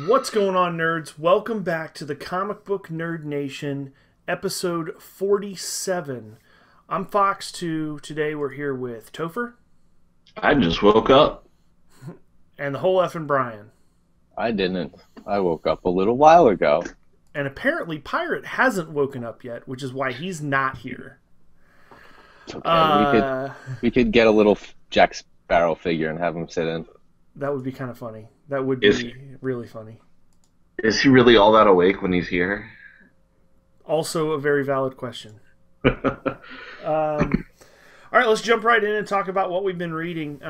What's going on, nerds? Welcome back to the Comic Book Nerd Nation, episode 47. I'm Fox2. Today we're here with Topher I just woke up. and the whole effing Brian. I didn't. I woke up a little while ago. And apparently Pirate hasn't woken up yet, which is why he's not here. It's okay. We could get a little Jack Sparrow figure and have him sit in. That would be kind of funny. That would Is be really funny. is he really all that awake when he's here? Also a very valid question. All right, let's jump right in and talk about what we've been reading.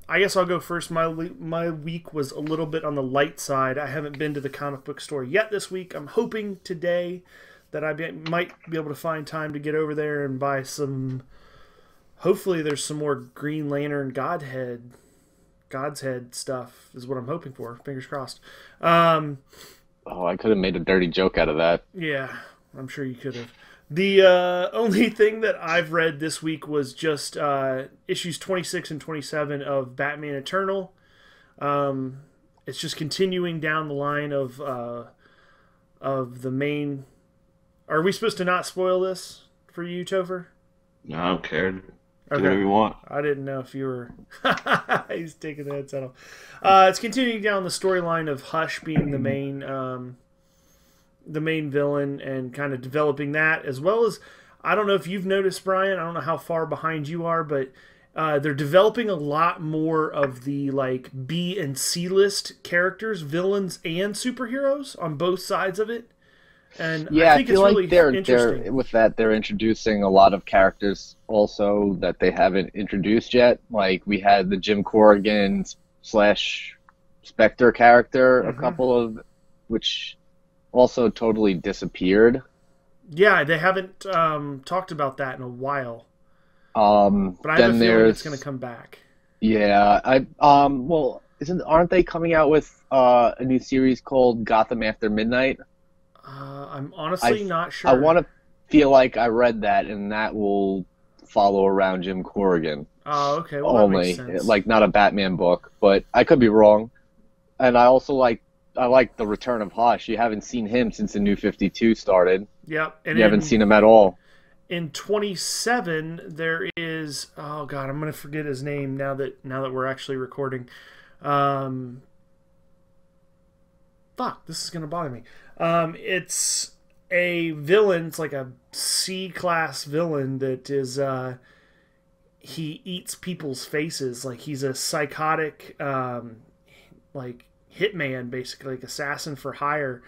I guess I'll go first. My week was a little bit on the light side. I haven't been to the comic book store yet this week. I'm hoping today that might be able to find time to get over there and buy some. Hopefully, there's some more Green Lantern God's Head stuff. Is what I'm hoping for. Fingers crossed. Oh, I could have made a dirty joke out of that. Yeah, I'm sure you could have. The only thing that I've read this week was just issues 26 and 27 of Batman Eternal. It's just continuing down the line of the main. Are we supposed to not spoil this for you, Topher? No, I don't care. Do Okay. whatever you want. I didn't know if you were. He's taking the headset off. It's continuing down the storyline of Hush being the main villain and kind of developing that, as well as, I don't know if you've noticed, Brian, I don't know how far behind you are, but they're developing a lot more of the like B and C list characters, villains and superheroes on both sides of it. And Yeah, I think I feel it's really like they're interesting. with that they're introducing a lot of characters also that they haven't introduced yet. Like we had the Jim Corrigan slash Spectre character, a couple of which also totally disappeared. Yeah, they haven't talked about that in a while, but I have a Then feeling it's there's going to come back. yeah, well, aren't they coming out with a new series called Gotham After Midnight? I'm honestly not sure. I want to feel like I read that, and that will follow around Jim Corrigan Oh, okay. Well, that makes only, sense. like not a Batman book, but I could be wrong. And I like the return of Hush. You haven't seen him since the New 52 started. Yep. And You haven't seen him at all. in 27 there is, oh god, I'm going to forget his name now that we're actually recording. Fuck, this is going to bother me. It's a villain, it's like a C-class villain that is he eats people's faces, like he's a psychotic like hitman, basically, like assassin for hire,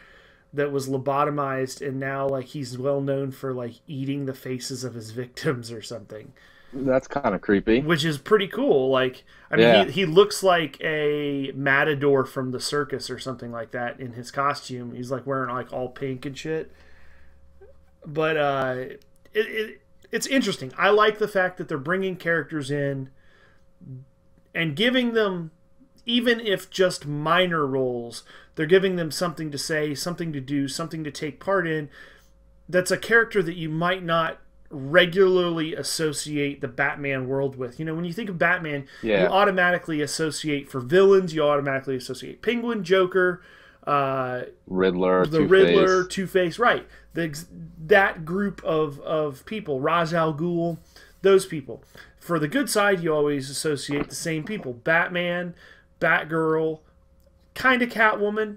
that was lobotomized, and now like he's well known for like eating the faces of his victims or something, That's kind of creepy. which is pretty cool. Like, I mean, Yeah. he looks like a matador from the circus or something like that in his costume. He's like wearing like all pink and shit. But it's interesting. I like the fact that they're bringing characters in and giving them, even if just minor roles, they're giving them something to say, something to do, something to take part in. That's a character that you might not regularly associate the Batman world with. You know, when you think of Batman, you Yeah. automatically associate, for villains, you automatically associate Penguin, Joker, Riddler, the Two-Face. Riddler, Two-Face, right. That group of people, Ra's al Ghul, those people. For the good side, you always associate the same people. Batman, Batgirl, kind of Catwoman.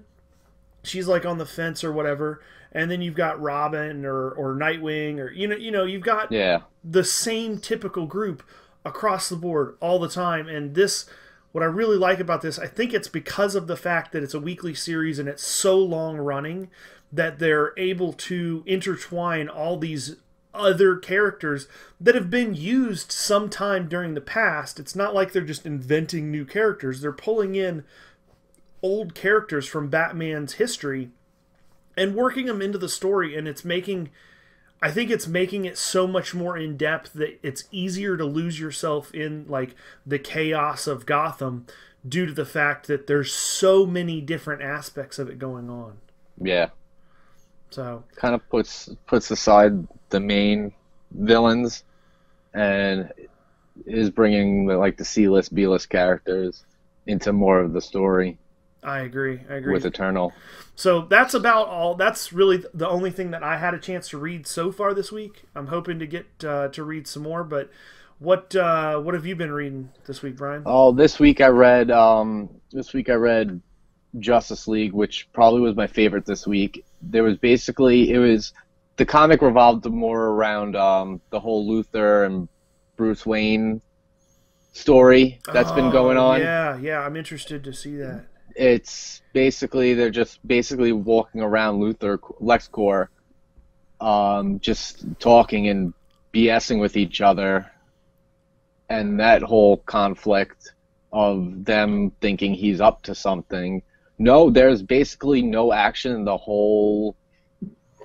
She's like on the fence or whatever. And then you've got Robin or Nightwing, or you've got Yeah. the same typical group across the board all the time. And this, what I really like about this, I think it's because of the fact that it's a weekly series and it's so long running that they're able to intertwine all these other characters that have been used sometime during the past. It's not like they're just inventing new characters. They're pulling in old characters from Batman's history and working them into the story, and I think it's making it so much more in depth that it's easier to lose yourself in like the chaos of Gotham due to the fact that there's so many different aspects of it going on. Yeah. So Kind of puts aside the main villains and is bringing the C-list, B-list characters into more of the story. I agree. I agree. with Eternal. So that's about all. That's really the only thing that I had a chance to read so far this week. I'm hoping to get to read some more. But what have you been reading this week, Brian? Oh, this week I read Justice League, which probably was my favorite this week. There was the comic revolved more around the whole Luthor and Bruce Wayne story that's been going on. Yeah, I'm interested to see that. It's basically they're just basically walking around LexCorp, just talking and BSing with each other, and that whole conflict of them thinking he's up to something. No, there's basically no action in the whole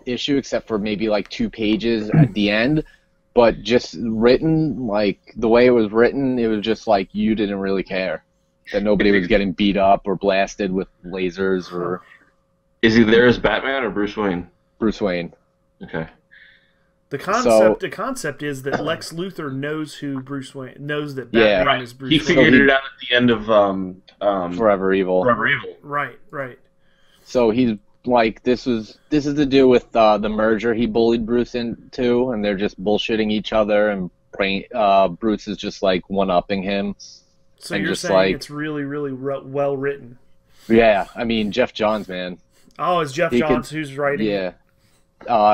issue except for maybe like 2 pages at the end, but just written, like the way it was written, it was just like you didn't really care that nobody was getting beat up or blasted with lasers or... Is he there as Batman or Bruce Wayne? Bruce Wayne. Okay. The concept is that Lex Luthor knows who Bruce Wayne knows that Batman is Bruce Wayne. He figured it out at the end of Forever Evil. Forever Evil. Right. So he's like, this is to do with the merger he bullied Bruce into, and they're just bullshitting each other, and Bruce is just like one-upping him. So you're saying it's really, really well written. Yeah, I mean, Jeff Johns, man. Oh, it's Jeff Johns who's writing? Yeah.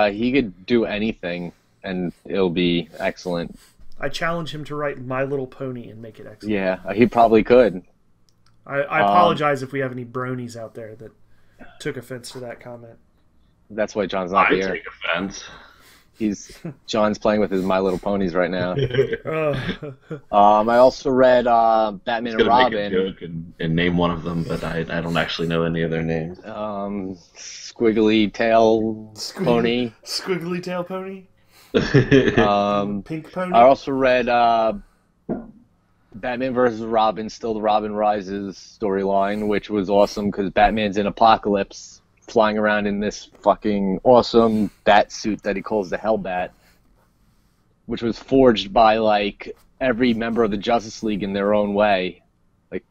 He could do anything, and it'll be excellent. I challenge him to write My Little Pony and make it excellent. Yeah, he probably could. I apologize if we have any bronies out there that took offense to that comment. That's why John's not here. I take offense. John's playing with his My Little Ponies right now. I also read Batman and Robin. Make a joke and name one of them, but I don't actually know any of their names. Squiggly Tail Pony. Squiggly Tail Pony. Pink Pony. I also read Batman vs. Robin, still the Robin Rises storyline, which was awesome because Batman's in Apocalypse, flying around in this fucking awesome bat suit that he calls the Hellbat, which was forged by like every member of the Justice League in their own way. Like,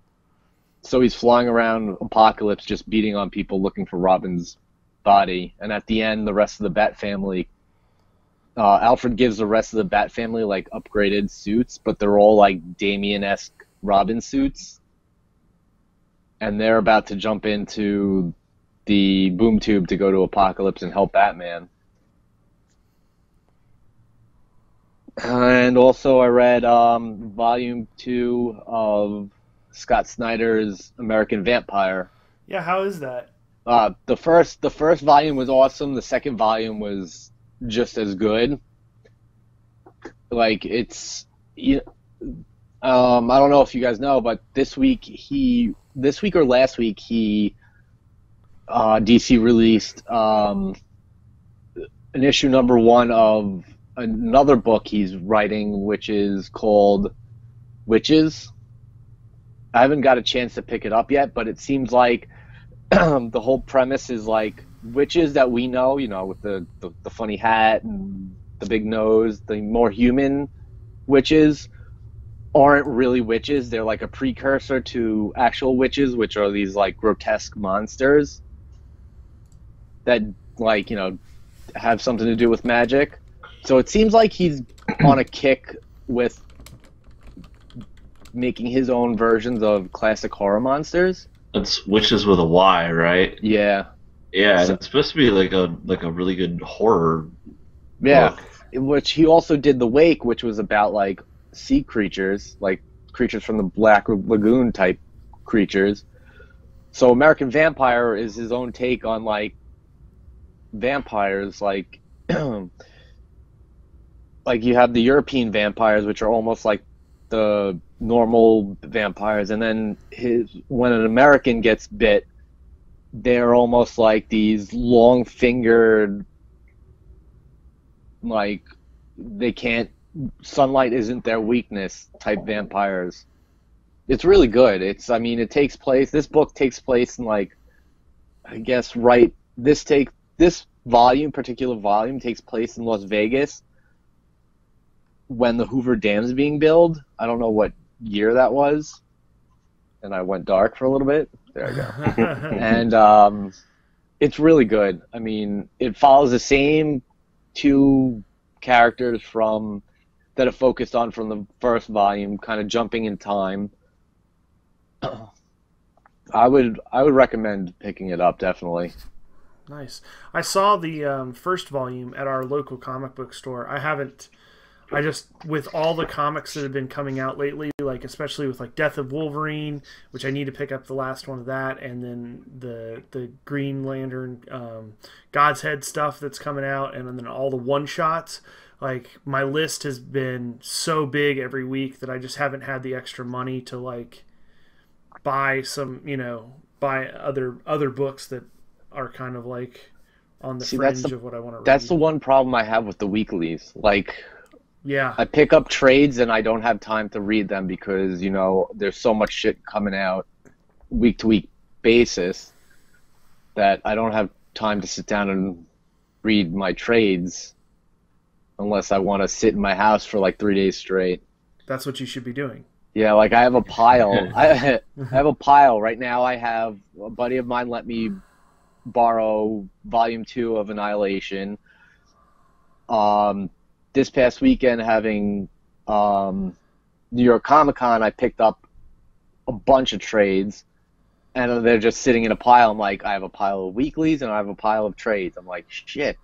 so he's flying around Apocalypse just beating on people looking for Robin's body, and at the end the rest of the Bat family, Alfred gives the rest of the Bat family like upgraded suits, but they're all like Damian-esque Robin suits, and they're about to jump into the boom tube to go to Apocalypse and help Batman. And also I read volume 2 of Scott Snyder's American Vampire. Yeah, how is that? The first volume was awesome. The second volume was just as good. Like, it's, I don't know if you guys know, but this week or last week DC released an issue number 1 of another book he's writing, which is called Witches. I haven't got a chance to pick it up yet, but it seems like the whole premise is like witches that we know, with the funny hat and the big nose, the more human witches aren't really witches. They're like a precursor to actual witches, which are these like grotesque monsters that like, have something to do with magic. So it seems like he's on a kick with making his own versions of classic horror monsters. It's Witches with a Y, right? Yeah. Yeah, and it's supposed to be like a really good horror book. Which he also did The Wake, which was about like sea creatures, like creatures from the Black Lagoon type creatures. So American Vampire is his own take on like vampires, like like you have the European vampires, which are almost like the normal vampires, and then when an American gets bit, they're almost like these long-fingered, like they can't, sunlight isn't their weakness type vampires. It's really good. This book takes place in like, I guess this particular volume takes place in Las Vegas when the Hoover Dam's being built. I don't know what year that was. and I went dark for a little bit. There I go. And it's really good. I mean, it follows the same two characters from that are focused on from the first volume, kind of jumping in time. I would recommend picking it up, definitely. Nice. I saw the first volume at our local comic book store. I just, with all the comics that have been coming out lately, like especially with like Death of Wolverine, which I need to pick up the last one of that, and then the Green Lantern God's Head stuff that's coming out, and then all the one-shots. Like, my list has been so big every week that I just haven't had the extra money to like buy some, buy other books that are kind of like on the fringe of what I want to read. That's the one problem I have with the weeklies. Like, yeah, I pick up trades and I don't have time to read them because, there's so much shit coming out week to week basis that I don't have time to sit down and read my trades unless I want to sit in my house for like 3 days straight. That's what you should be doing. Yeah, like I have a pile. I have a pile. Right now I have a buddy of mine let me borrow Volume 2 of Annihilation. This past weekend, having New York Comic Con, I picked up a bunch of trades, and they're just sitting in a pile. I'm like, I have a pile of weeklies, and I have a pile of trades. I'm like, shit,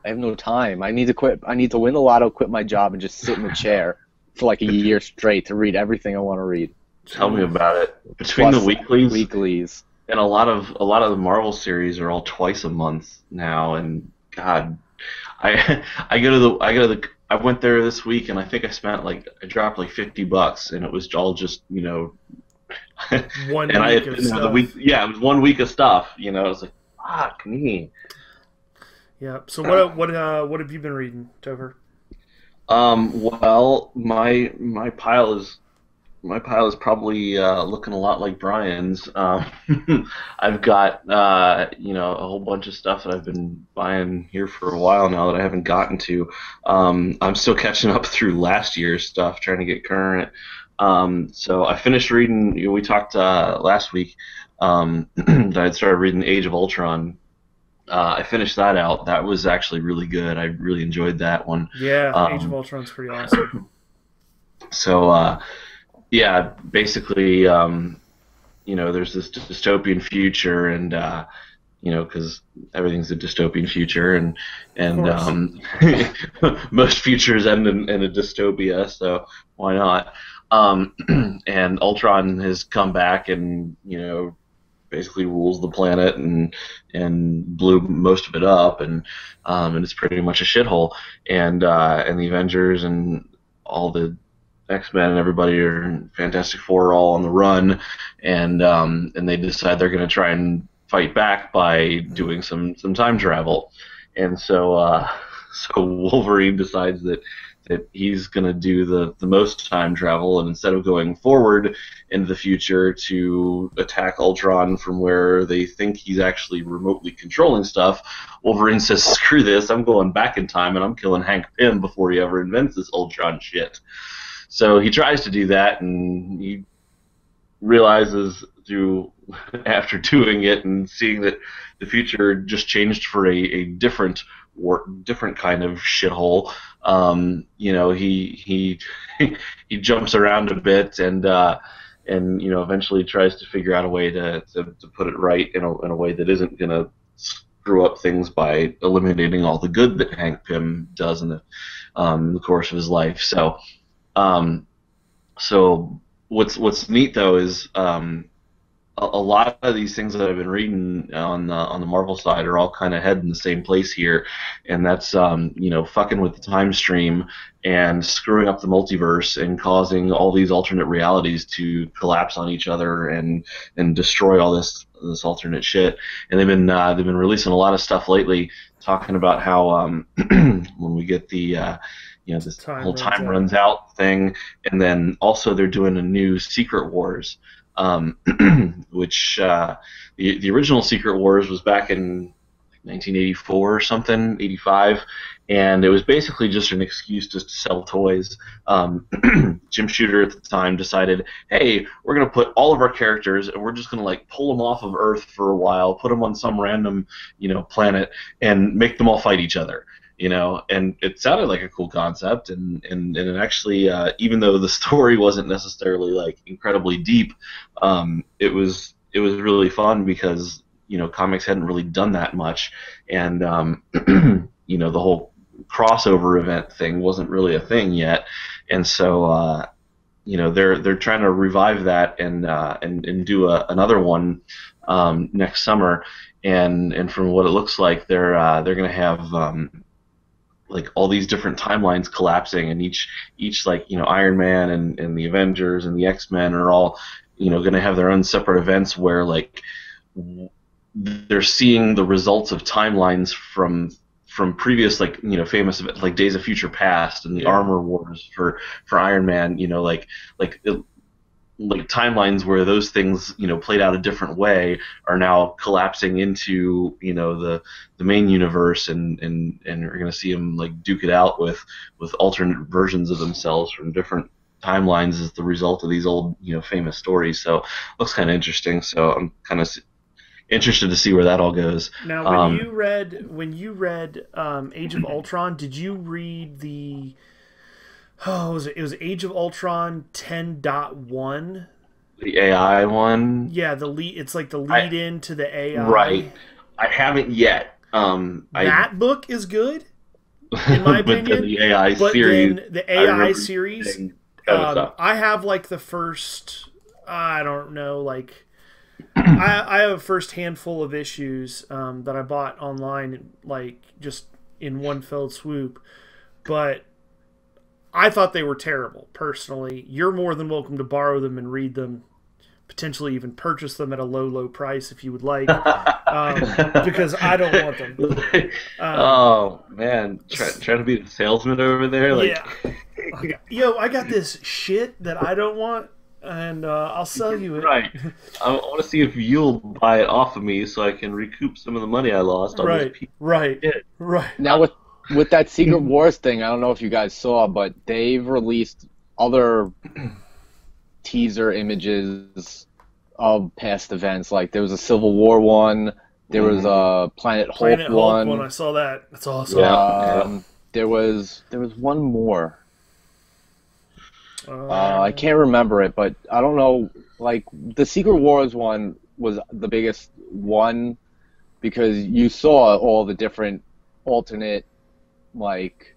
I have no time. I need to quit. I need to win the lotto, quit my job, and just sit in a chair for like a year straight to read everything I want to read. Tell me about it. Between Plus the weeklies, and a lot of the Marvel series are all twice a month now, and God. I went there this week and I think I dropped like $50 and it was all just One and week of stuff. It was 1 week of stuff. It was like, fuck me. Yeah. So what have you been reading, Topher? Well, my pile is probably looking a lot like Brian's. I've got a whole bunch of stuff that I've been buying here for a while now that I haven't gotten to. I'm still catching up through last year's stuff, trying to get current. So I finished reading. We talked last week that I'd started reading Age of Ultron. I finished that out. That was actually really good. I really enjoyed that one. Yeah, Age of Ultron's pretty awesome. So. Yeah, basically, there's this dystopian future, and because everything's a dystopian future, and most futures end in a dystopia, so why not? And Ultron has come back and basically rules the planet and blew most of it up, and it's pretty much a shithole, and the Avengers and all the X-Men and everybody are Fantastic Four are all on the run, and they decide they're going to try and fight back by doing some time travel, and so Wolverine decides that he's going to do the most time travel, and instead of going forward into the future to attack Ultron from where they think he's actually remotely controlling stuff, Wolverine says, screw this, I'm going back in time and I'm killing Hank Pym before he ever invents this Ultron shit. So he tries to do that, and he realizes after doing it and seeing that the future just changed for a different kind of shithole. He jumps around a bit and eventually tries to figure out a way to put it right in a way that isn't gonna screw up things by eliminating all the good that Hank Pym does in the course of his life. So what's neat though is a lot of these things that I've been reading on the Marvel side are all kind of heading the same place here, and that's fucking with the time stream and screwing up the multiverse and causing all these alternate realities to collapse on each other and destroy all this alternate shit. And they've been releasing a lot of stuff lately talking about how when we get the this whole time runs out thing, and then also they're doing a new Secret Wars, which the original Secret Wars was back in 1984 or something, 85, and it was basically just an excuse to sell toys. Jim Shooter at the time decided, hey, we're going to put all of our characters and we're just going to like pull them off of Earth for a while, put them on some random, planet, and make them all fight each other. And it sounded like a cool concept, and it actually, even though the story wasn't necessarily like incredibly deep, it was really fun because comics hadn't really done that much, and the whole crossover event thing wasn't really a thing yet, and so they're trying to revive that and do another one next summer, and from what it looks like, they're going to have like all these different timelines collapsing, and each like Iron Man and the Avengers and the X-Men are all going to have their own separate events where like they're seeing the results of timelines from previous like famous events like Days of Future Past and the Armor Wars for Iron Man, like timelines where those things played out a different way are now collapsing into the main universe, and we're going to see them like duke it out with alternate versions of themselves from different timelines as the result of these old famous stories. So it looks kind of interesting, so I'm kind of interested to see where that all goes. Now when you read Age of Ultron, did you read the it was Age of Ultron 10.1. The AI one? Yeah, it's like the lead in to the AI. Right. I haven't yet. That book is good, in my opinion. But the AI but series. Then the AI series, I have like the first, I don't know, like I have a first handful of issues that I bought online, like just in one fell swoop, but I thought they were terrible, personally. You're more than welcome to borrow them and read them, potentially even purchase them at a low, low price if you would like, because I don't want them. Oh, man. Trying to be the salesman over there? Like... Yeah. Yo, I got this shit that I don't want, and I'll sell you it. Right. I want to see if you'll buy it off of me so I can recoup some of the money I lost on this piece. Right. Now, with that Secret Wars thing, I don't know if you guys saw, but they've released other teaser images of past events. Like there was a Civil War one, there was a Planet Hulk one. I saw that. That's awesome. Yeah. There was one more. I can't remember it, but I don't know. Like the Secret Wars one was the biggest one because you saw all the different alternate, like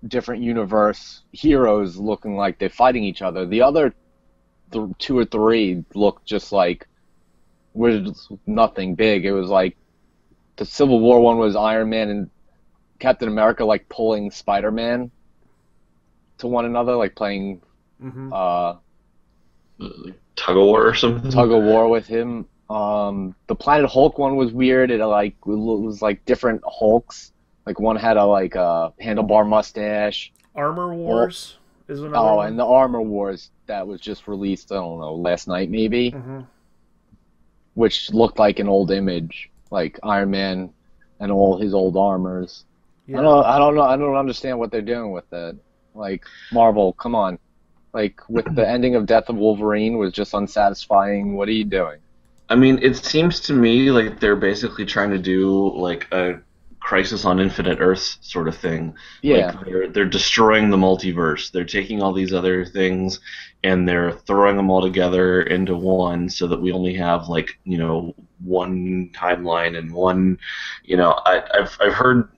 different universe heroes looking like they're fighting each other. The other two or three looked just like was nothing big. It was like the Civil War one was Iron Man and Captain America like pulling Spider-Man to one another, like playing tug of war or something. Tug of war with him. The Planet Hulk one was weird. It was like different Hulks. Like one had a handlebar mustache. Armor Wars is another one. And the Armor Wars that was just released, I don't know, last night maybe. Which looked like an old image, like Iron Man and all his old armors. Yeah. I don't know. I don't understand what they're doing with that. Like Marvel, come on. Like with the ending of Death of Wolverine was just unsatisfying. What are you doing? I mean, it seems to me like they're basically trying to do like a Crisis on Infinite Earths sort of thing. Yeah. Like they're destroying the multiverse. They're taking all these other things and they're throwing them all together into one so that we only have like, one timeline and one, I've heard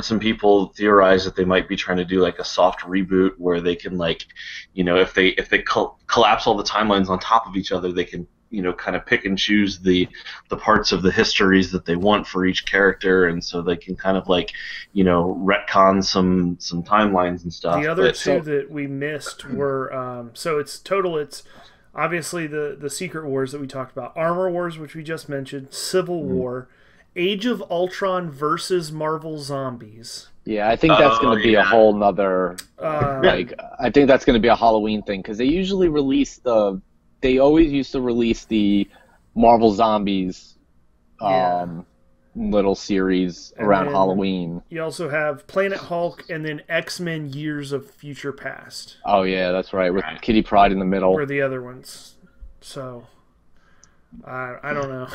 some people theorize that they might be trying to do like a soft reboot where they can like, if they collapse all the timelines on top of each other, they can kind of pick and choose the parts of the histories that they want for each character, and so they can kind of like retcon some timelines and stuff. The other two that we missed were it's obviously the Secret Wars that we talked about, Armor Wars, which we just mentioned, Civil War, Age of Ultron versus Marvel Zombies. Yeah, I think that's going to be a whole nother I think that's going to be a Halloween thing because they usually release They always used to release the Marvel Zombies little series And around then- Halloween. You also have Planet Hulk and then X-Men Years of Future Past Oh yeah, that's right, with Kitty Pryde in the middle. were the other ones. So I don't know.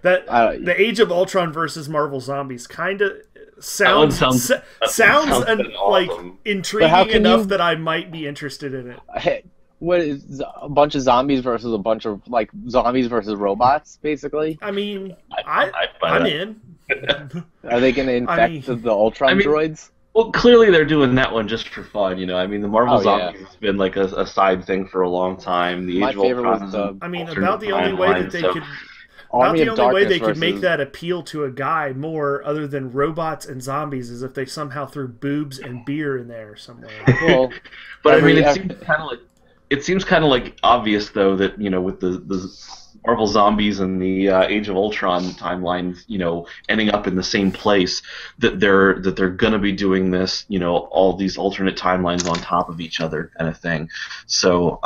That the Age of Ultron versus Marvel Zombies kind of sounds sounds like awesome. intriguing But how can enough you- that I might be interested in it. Hey, what is a bunch of zombies versus a bunch of like zombies versus robots, basically? I mean, I'd buy I'm that. in. Are they going to infect mean- the Ultron I mean- droids? Well, clearly they're doing that one just for fun, you know. I mean, the Marvel Oh, yeah. Zombies has been like a side thing for a long time. The My Age of favorite Ultron was is the- an I mean, alternate about the only way timeline, that they so- could. About Army the of only way Darkness they could make versus- that appeal to a guy more, other than robots and zombies, is if they somehow threw boobs and beer in there somewhere. Well, But I mean, every- it seems kind of like obvious though that, you know, with the Marvel Zombies and the Age of Ultron timelines, you know, ending up in the same place, that they're gonna be doing this, you know, all these alternate timelines on top of each other kind of thing. So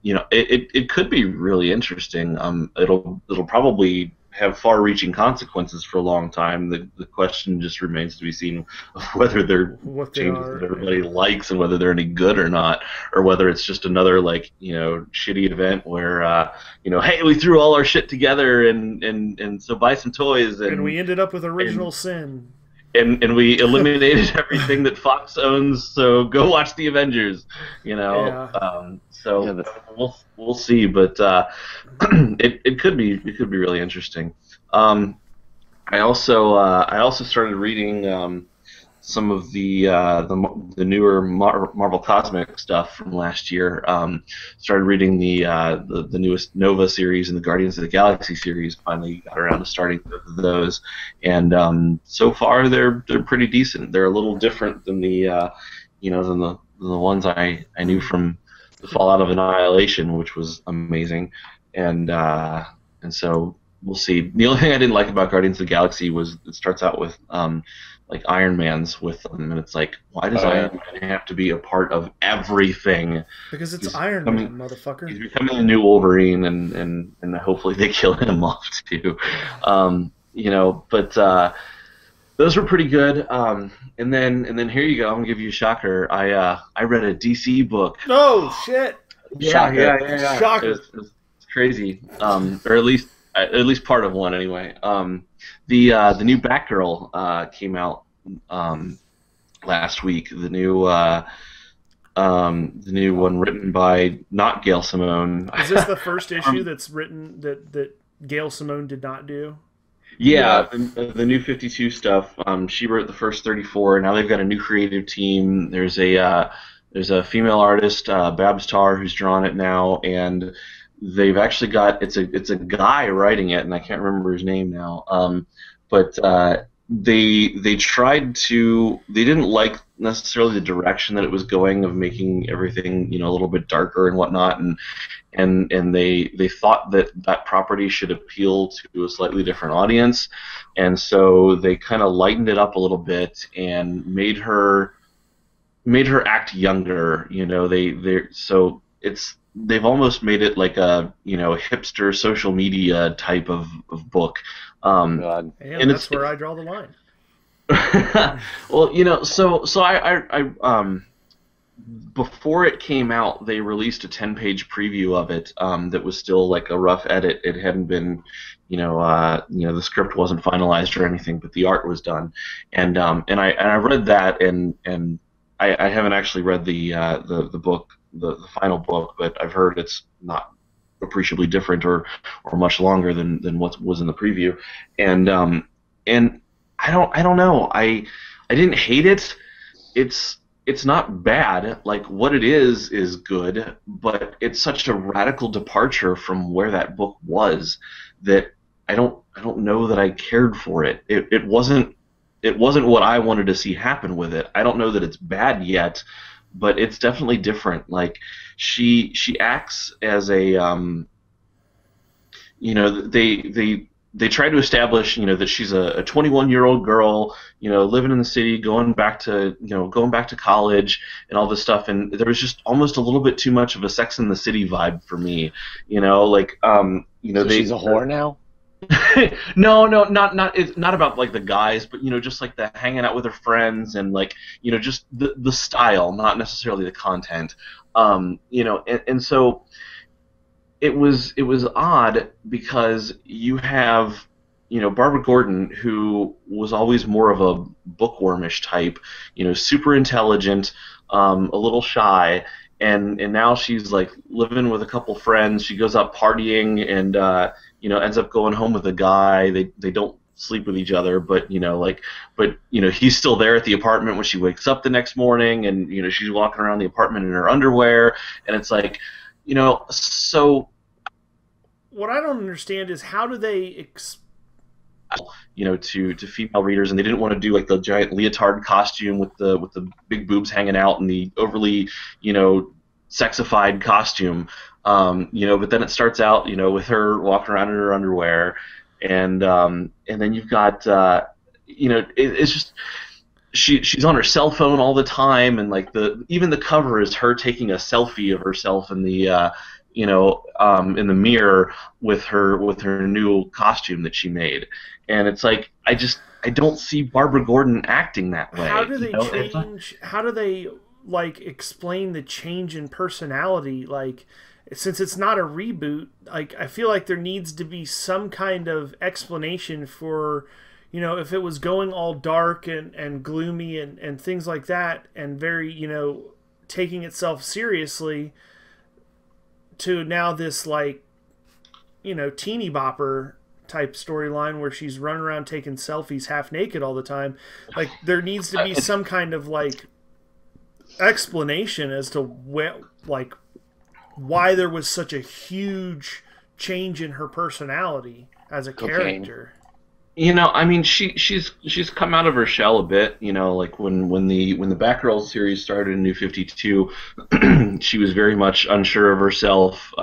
you know, it could be really interesting. It'll probably have far-reaching consequences for a long time. The question just remains to be seen of whether they're What they changes are. that everybody likes and whether they're any good or not, or whether it's just another, like, you know, shitty event where you know, hey, we threw all our shit together and so buy some toys And we ended up with Original Sin. and we eliminated everything that Fox owns, so go watch the Avengers, you know. Yeah. So Yeah, that's- we'll see, but it could be really interesting. I also started reading some of the newer Marvel Cosmic stuff from last year. Started reading the newest Nova series and the Guardians of the Galaxy series. Finally got around to starting both of those, and so far they're pretty decent. They're a little different than the than the ones I knew from the Fallout of Annihilation, which was amazing, and so we'll see. The only thing I didn't like about Guardians of the Galaxy was it starts out with like Iron Man's with them, and it's like, why does Iron Man have to be a part of everything? Because it's He's Iron coming- Man, motherfucker. He's becoming the new Wolverine, and hopefully they kill him off too. You know, but those were pretty good. And then here you go. I'm gonna give you a shocker. I read a DC book. Oh, shit. Yeah. Shocker. It's crazy. Or at least part of one anyway. The new Batgirl came out last week. The new one written by not Gail Simone. Is this the first issue that's written that Gail Simone did not do? Yeah, the new 52 stuff. She wrote the first 34. Now they've got a new creative team. There's a female artist, Babs Tarr, who's drawn it now, and they've actually got it's a guy writing it, and I can't remember his name now. But they tried to. They didn't like necessarily the direction that it was going of making everything, you know, a little bit darker and whatnot, and they thought that property should appeal to a slightly different audience, and so they kind of lightened it up a little bit and made her act younger. You know, they've almost made it like a, you know, hipster social media type of book. God. And that's where I draw the line. Well, you know, so I before it came out, they released a 10-page preview of it that was still like a rough edit. It hadn't been, the script wasn't finalized or anything, but the art was done. And I read that, and I haven't actually read the book, the final book, but I've heard it's not appreciably different or much longer than what was in the preview. And I don't know. I didn't hate it. It's not bad. Like, what it is good, but it's such a radical departure from where that book was that I don't know that I cared for it. It wasn't what I wanted to see happen with it. I don't know that it's bad yet, but it's definitely different. Like, she acts as a they try to establish, that she's a 21-year-old girl, living in the city, going back to college and all this stuff, and there was just almost a little bit too much of a Sex and the City vibe for me, So she's a whore now? No, no, not it's not about like the guys, but just like the hanging out with her friends and like just the style, not necessarily the content. And so it was odd because you have Barbara Gordon, who was always more of a bookwormish type, super intelligent, a little shy, and now she's like living with a couple friends. She goes out partying and ends up going home with a guy. They don't sleep with each other, but he's still there at the apartment when she wakes up the next morning, and she's walking around the apartment in her underwear, and it's like, so What I don't understand is how do they to female readers, and they didn't want to do like the giant leotard costume with the big boobs hanging out and the overly sexified costume, but then it starts out with her walking around in her underwear, and then you've got it's just she's on her cell phone all the time, and like even the cover is her taking a selfie of herself in the in the mirror with her new costume that she made, and it's like I don't see Barbara Gordon acting that way. How do they change? How do they like explain the change in personality? Like, since it's not a reboot, like I feel like there needs to be some kind of explanation for, if it was going all dark and gloomy and things like that, and very taking itself seriously, to now this like teeny bopper type storyline where she's running around taking selfies half naked all the time. Like, there needs to be some kind of like explanation as to why there was such a huge change in her personality as a character. I mean, she's come out of her shell a bit. Like when the Batgirl series started in New 52, she was very much unsure of herself.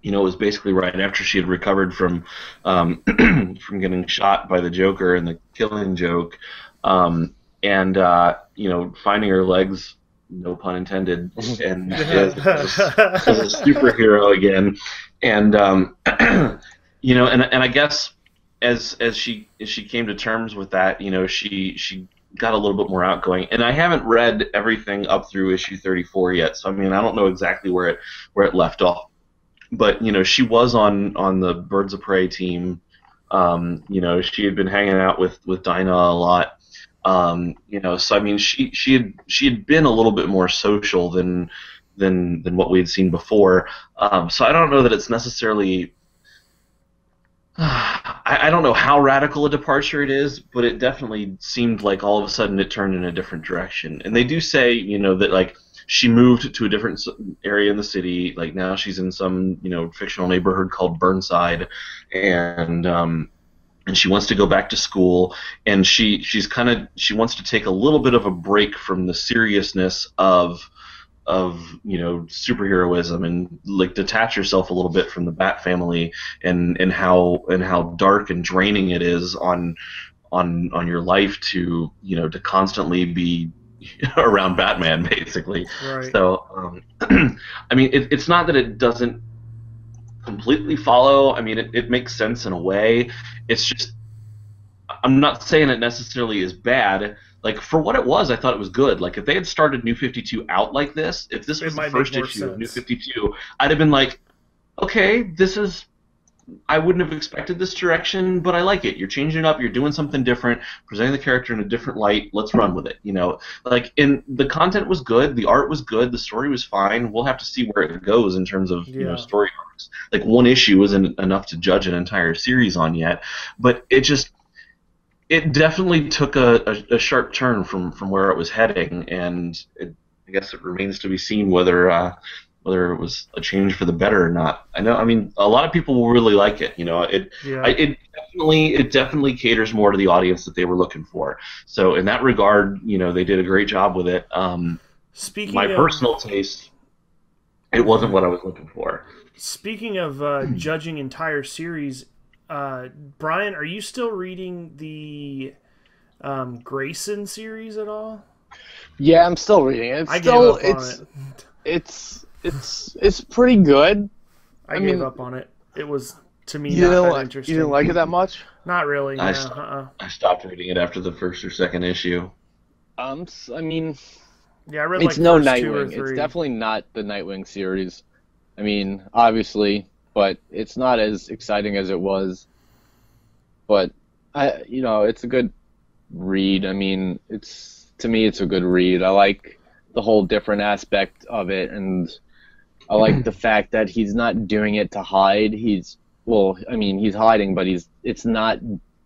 It was basically right after she had recovered from from getting shot by the Joker and the Killing Joke, and finding her legs, no pun intended, and as a superhero again, and and I guess as she came to terms with that, she got a little bit more outgoing. And I haven't read everything up through issue 34 yet, so I mean I don't know exactly where it left off. But she was on the Birds of Prey team. She had been hanging out with Dinah a lot. So I mean she had been a little bit more social than what we had seen before. So I don't know that it's necessarily. I don't know how radical a departure it is, but it definitely seemed like all of a sudden it turned in a different direction. And they do say, that like she moved to a different area in the city. Like now she's in some, fictional neighborhood called Burnside, and she wants to go back to school, and she wants to take a little bit of a break from the seriousness of superheroism, and like detach yourself a little bit from the Bat family and how dark and draining it is on your life to to constantly be around Batman, basically. Right. So I mean it's not that it doesn't completely follow. I mean it makes sense in a way. It's just, I'm not saying it necessarily is bad. Like, for what it was, I thought it was good. Like, if they had started New 52 out like this, if this was the first issue of New 52, I'd have been like, okay, I wouldn't have expected this direction, but I like it. You're changing it up, you're doing something different, presenting the character in a different light, let's run with it, Like, the content was good, the art was good, the story was fine. We'll have to see where it goes in terms of, story arcs. Like, one issue isn't enough to judge an entire series on yet, but it definitely took a sharp turn from where it was heading, and I guess it remains to be seen whether it was a change for the better or not. I mean, a lot of people will really like it. It definitely caters more to the audience that they were looking for. So in that regard, they did a great job with it. My personal taste, it wasn't what I was looking for. Speaking of judging entire series, Brian, are you still reading the Grayson series at all? Yeah, I'm still reading it. It's pretty good. I gave up on it. It was to me You not didn't, that like, interesting. you didn't like it that much? Not really. I No. stopped, I stopped reading it after the first or second issue. I mean, Yeah, I read it's like no first two or Nightwing. It's three. definitely not the Nightwing series. I mean, obviously, but it's not as exciting as it was. But it's a good read. I mean, to me, it's a good read. I like the whole different aspect of it, and I like the fact that he's not doing it to hide. He's hiding, but it's not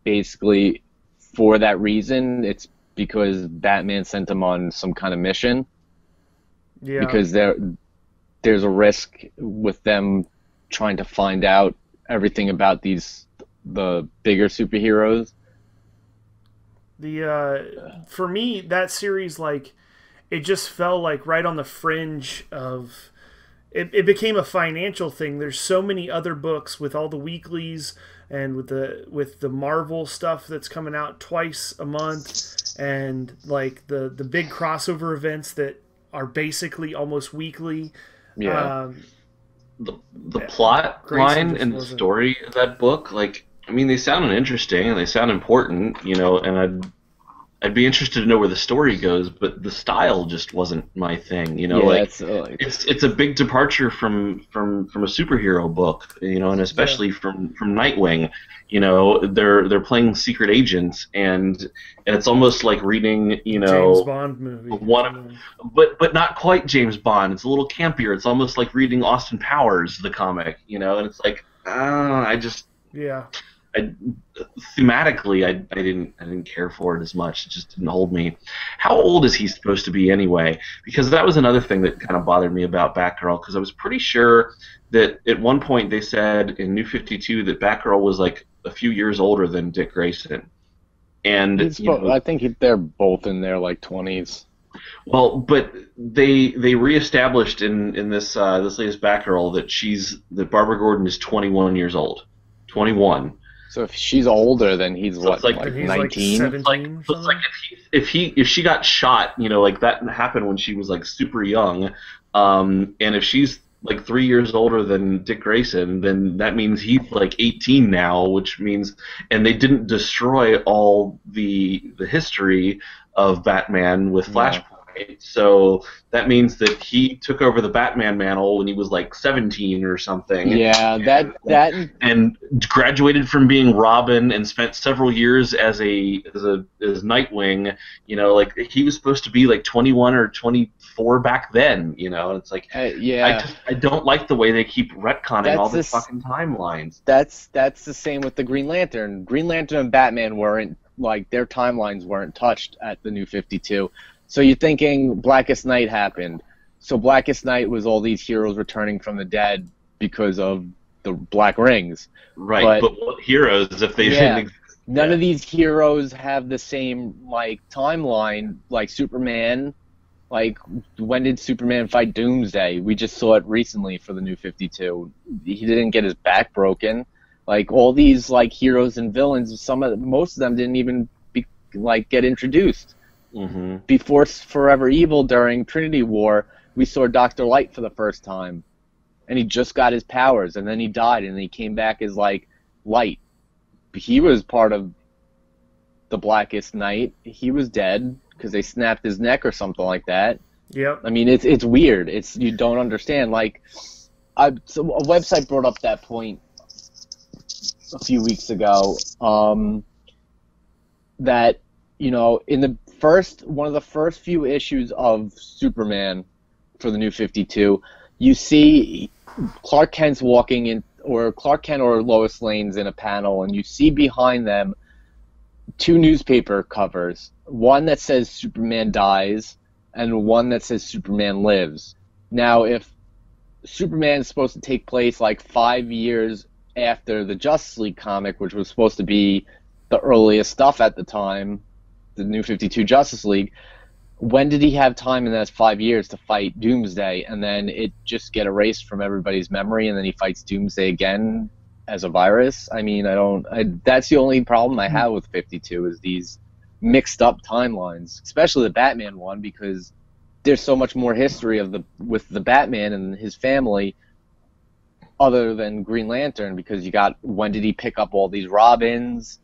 basically for that reason. It's because Batman sent him on some kind of mission. Yeah. Because there's a risk with them trying to find out everything about the bigger superheroes. For me, that series, like, it just fell like right on the fringe of it became a financial thing. There's so many other books with all the weeklies and with the Marvel stuff that's coming out twice a month, and like the big crossover events that are basically almost weekly. Yeah. The plot Grayson line and the wasn't. story of that book, like, I mean, they sound interesting and they sound important, and I'd be interested to know where the story goes, but the style just wasn't my thing, it's a big departure from a superhero book, and especially from Nightwing. They're playing secret agents, and it's almost like reading, James Bond movie. but not quite James Bond. It's a little campier. It's almost like reading Austin Powers, the comic, and it's like, Yeah. thematically, I didn't care for it as much. It just didn't hold me. How old is he supposed to be anyway? Because that was another thing that kind of bothered me about Batgirl, because I was pretty sure that at one point they said in New 52 that Batgirl was like a few years older than Dick Grayson. And I think they're both in their like 20s. Well, but they reestablished in this latest Batgirl that Barbara Gordon is 21 years old. 21. So if she's older, then he's So what, it's like- like He's 19? like 17 or So it's like something? if she got shot, like that happened when she was like super young, and if she's like 3 years older than Dick Grayson, then that means he's like 18 now, which means, and they didn't destroy all the history of Batman with Flashpoint. So that means that he took over the Batman mantle when he was like 17 or something. Yeah, that And graduated from being Robin and spent several years as Nightwing. Like he was supposed to be like 21 or 24 back then. And it's like, yeah. I don't like the way they keep retconning all the That's fucking timelines. That's the same with the Green Lantern. Green Lantern and Batman weren't, like, their timelines weren't touched at the New 52. So you're thinking Blackest Night happened. So Blackest Night was all these heroes returning from the dead because of the Black Rings. Right, but what heroes if they Yeah. didn't exist? None of these heroes have the same, like, timeline, like Superman. Like, when did Superman fight Doomsday? We just saw it recently for the New 52. He didn't get his back broken. Like, all these, like, heroes and villains, most of them didn't even get introduced. Mm-hmm. Before Forever Evil, during Trinity War, we saw Dr. Light for the first time. And he just got his powers, and then he died, and he came back as, like, Light. He was part of the Blackest Night. He was dead because they snapped his neck or something like that. Yep. I mean, it's weird. You don't understand. Like, so a website brought up that point a few weeks ago, that, in one of the first few issues of Superman for the New 52, you see Clark Kent's walking in, or Clark Kent or Lois Lane's in a panel, and you see behind them two newspaper covers, one that says Superman dies and one that says Superman lives. Now, if Superman is supposed to take place like 5 years after the Justice League comic, which was supposed to be the earliest stuff at the time, the New 52 Justice League, when did he have time in those 5 years to fight Doomsday, and then it just get erased from everybody's memory, and then he fights Doomsday again as a virus? I mean, that's the only problem I have with 52, is these mixed up timelines, especially the Batman one, because there's so much more history with the Batman and his family other than Green Lantern, because you got, when did he pick up all these Robins?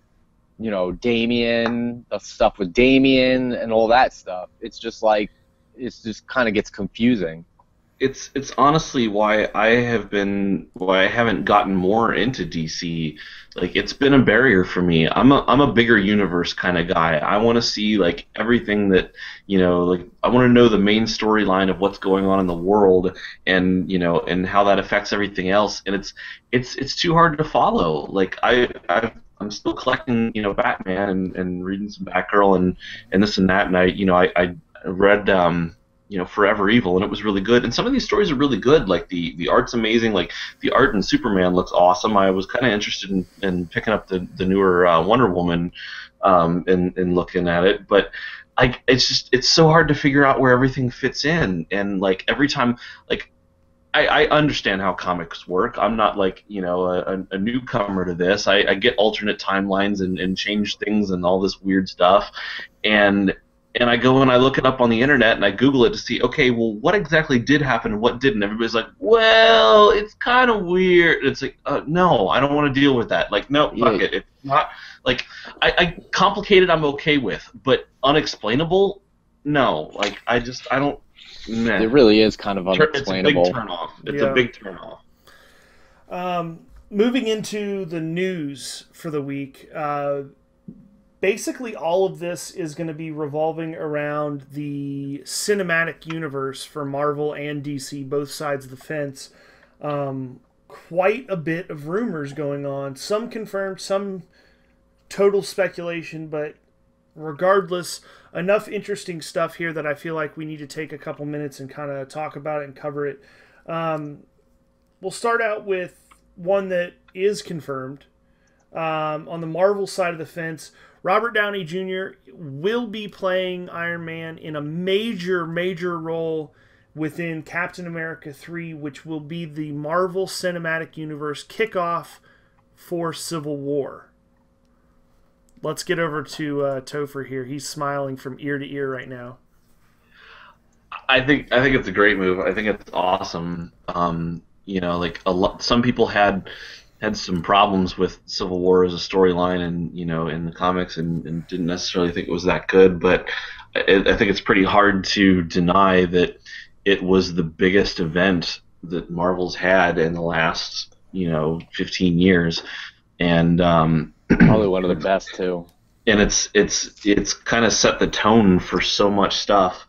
You know, Damian, the stuff with Damian and all that stuff. It's just like, it's just kind of gets confusing. It's honestly why I haven't gotten more into DC. Like, it's been a barrier for me. I'm a bigger universe kind of guy. I want to see like everything that, you know, like I want to know the main storyline of what's going on in the world, and you know, and how that affects everything else. And it's too hard to follow. Like I'm still collecting, you know, Batman and reading some Batgirl and this and that, and I read you know, Forever Evil, and it was really good. And some of these stories are really good. Like the art's amazing. Like the art in Superman looks awesome. I was kind of interested in picking up the newer Wonder Woman and looking at it, but it's so hard to figure out where everything fits in. And like every time, like I understand how comics work. I'm not like, you know, a newcomer to this. I get alternate timelines and change things and all this weird stuff, and I go and I look it up on the internet and I Google it to see, okay, well, what exactly did happen and what didn't? Everybody's like, well, it's kind of weird. It's like, no, I don't want to deal with that. Like, no, fuck it. It's not like I complicated. I'm okay with, but unexplainable, no. Like I don't. Nah. It really is kind of unexplainable. It's a big turnoff. It's a big turnoff. Moving into the news for the week. Basically, all of this is going to be revolving around the cinematic universe for Marvel and DC, both sides of the fence. Quite a bit of rumors going on. Some confirmed, some total speculation, but regardless, enough interesting stuff here that I feel like we need to take a couple minutes and kind of talk about it and cover it. We'll start out with one that is confirmed. On the Marvel side of the fence, Robert Downey Jr. will be playing Iron Man in a major, major role within Captain America 3, which will be the Marvel Cinematic Universe kickoff for Civil War. Let's get over to Topher here. He's smiling from ear to ear right now. I think it's a great move. I think it's awesome. You know, like some people had some problems with Civil War as a storyline, and you know, in the comics, and didn't necessarily think it was that good. But I think it's pretty hard to deny that it was the biggest event that Marvel's had in the last, you know, 15 years, and probably one of the best too. And it's kind of set the tone for so much stuff.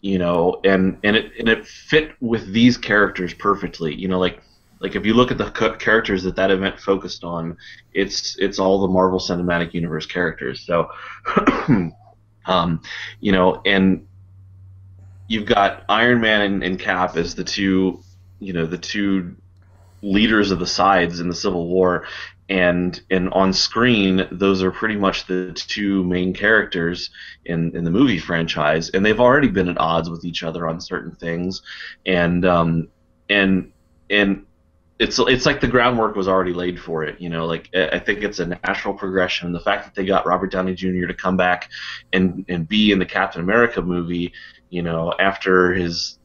You know, and it fit with these characters perfectly. You know, like if you look at the characters that event focused on, it's all the Marvel Cinematic Universe characters. So, you know, and you've got Iron Man and Cap as the two leaders of the sides in the Civil War, and on screen those are pretty much the two main characters in the movie franchise, and they've already been at odds with each other on certain things, and it's like the groundwork was already laid for it. You know, like I think it's a natural progression. The fact that they got Robert Downey Jr. to come back and be in the Captain America movie, you know, after his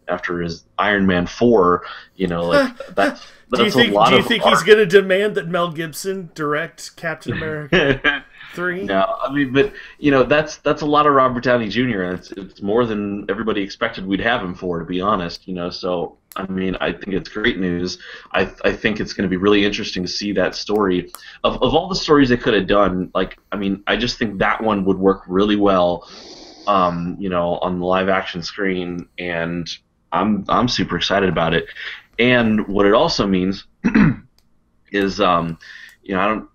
Iron Man 4, you know, like that's do you think he's going to demand that Mel Gibson direct Captain America 3? No, I mean, but you know, that's a lot of Robert Downey Jr. and it's more than everybody expected we'd have him for, to be honest. You know, so I mean, I think it's great news. I think it's going to be really interesting to see that story. Of all the stories they could have done, like, I mean, I just think that one would work really well, you know, on the live action screen, and I'm super excited about it. And what it also means is, you know,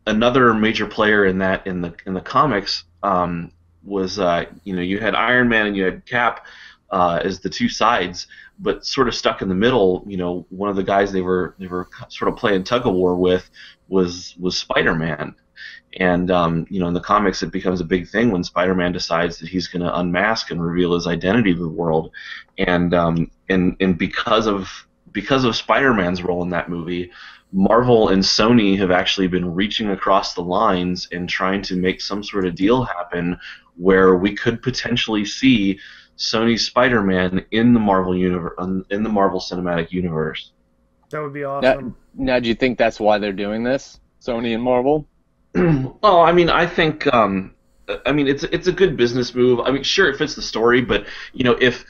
another major player in the comics was, you know, you had Iron Man and you had Cap as the two sides, but sort of stuck in the middle. You know, one of the guys they were sort of playing tug of war with was Spider-Man. And you know, in the comics, it becomes a big thing when Spider-Man decides that he's going to unmask and reveal his identity to the world. And because of Spider-Man's role in that movie, Marvel and Sony have actually been reaching across the lines and trying to make some sort of deal happen where we could potentially see Sony's Spider-Man in the Marvel universe, in the Marvel Cinematic Universe. That would be awesome. Now, do you think that's why they're doing this, Sony and Marvel? Well, I mean, I think, it's a good business move. I mean, sure, it fits the story, but if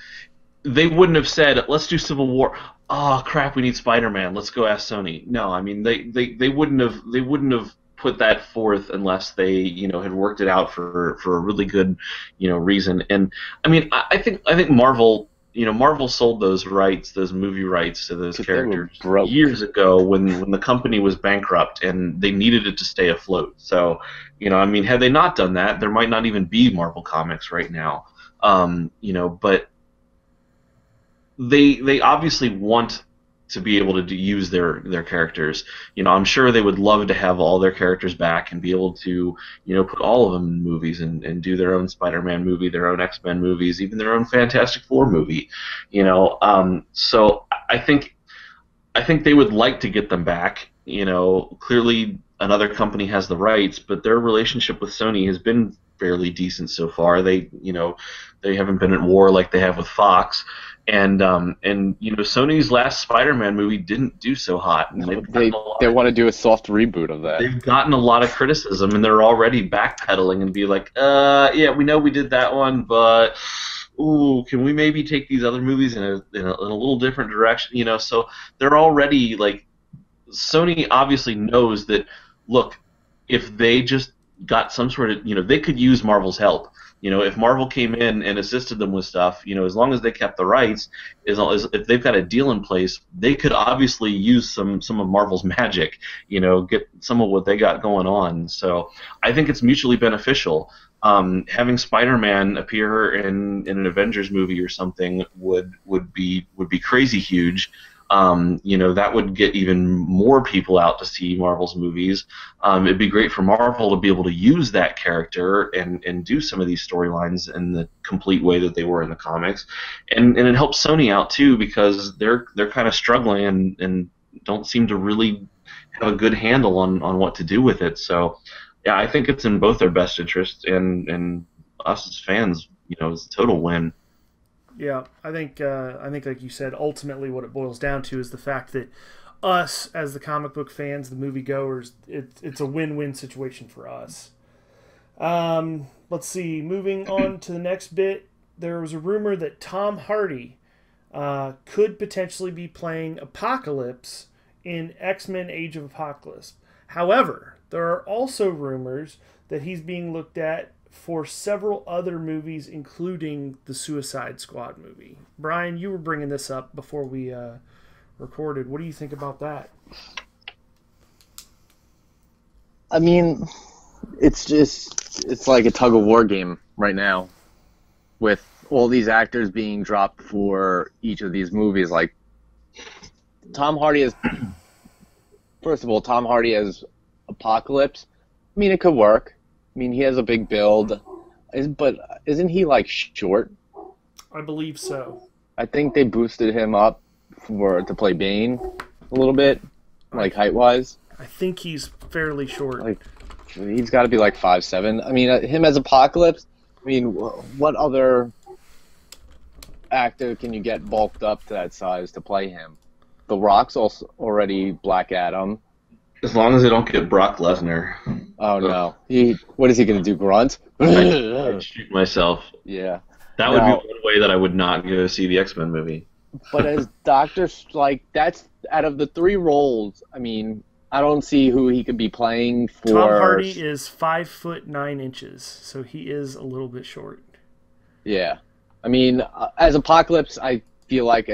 they wouldn't have said, "Let's do Civil War," oh crap, we need Spider-Man. Let's go ask Sony. No, I mean, they wouldn't have put that forth unless they had worked it out for a really good reason. And I mean, I think Marvel. Marvel sold those rights, those movie rights to those characters years ago when the company was bankrupt and they needed it to stay afloat. So, I mean, had they not done that, there might not even be Marvel Comics right now. But they obviously want to be able to use their characters. I'm sure they would love to have all their characters back and be able to, put all of them in movies and do their own Spider-Man movie, their own X-Men movies, even their own Fantastic Four movie. So I think they would like to get them back. Clearly another company has the rights, but their relationship with Sony has been fairly decent so far. They haven't been at war like they have with Fox. And Sony's last Spider-Man movie didn't do so hot. And they want to do a soft reboot of that. They've gotten a lot of criticism, and they're already backpedaling and be like, yeah, we know we did that one, but can we maybe take these other movies in a little different direction? So they're already like, Sony obviously knows that. Look, if they just got some sort of, they could use Marvel's help. If Marvel came in and assisted them with stuff, as long as they kept the rights, if they've got a deal in place, they could obviously use some of Marvel's magic, get some of what they got going on. So I think it's mutually beneficial. Having Spider-Man appear in an Avengers movie or something would be crazy huge. That would get even more people out to see Marvel's movies. It'd be great for Marvel to be able to use that character and do some of these storylines in the complete way that they were in the comics. And it helps Sony out too, because they're kind of struggling and don't seem to really have a good handle on what to do with it. So yeah, I think it's in both their best interests and us as fans, it's a total win. Yeah, I think like you said, ultimately what it boils down to is the fact that us as the comic book fans, the moviegoers, it's a win-win situation for us. Let's see. Moving on to the next bit, there was a rumor that Tom Hardy could potentially be playing Apocalypse in X-Men: Age of Apocalypse. However, there are also rumors that he's being looked at for several other movies, including the Suicide Squad movie. Brian, you were bringing this up before we recorded. What do you think about that? I mean, it's like a tug-of-war game right now with all these actors being dropped for each of these movies. Like, Tom Hardy is... First of all, Tom Hardy as Apocalypse. I mean, it could work. I mean, he has a big build, but isn't he, like, short? I believe so. I think they boosted him up to play Bane a little bit, like, height-wise. I think he's fairly short. Like, he's got to be, like, 5'7". I mean, him as Apocalypse, I mean, what other actor can you get bulked up to that size to play him? The Rock's also already Black Adam. As long as they don't get Brock Lesnar. Oh, no. What is he going to do, grunt? I'd shoot myself. Yeah. That would be one way that I would not go see the X-Men movie. But as Doctor, like, that's, out of the three roles, I mean, I don't see who he could be playing for. Tom Hardy is 5'9", so he is a little bit short. Yeah. I mean, as Apocalypse, I feel like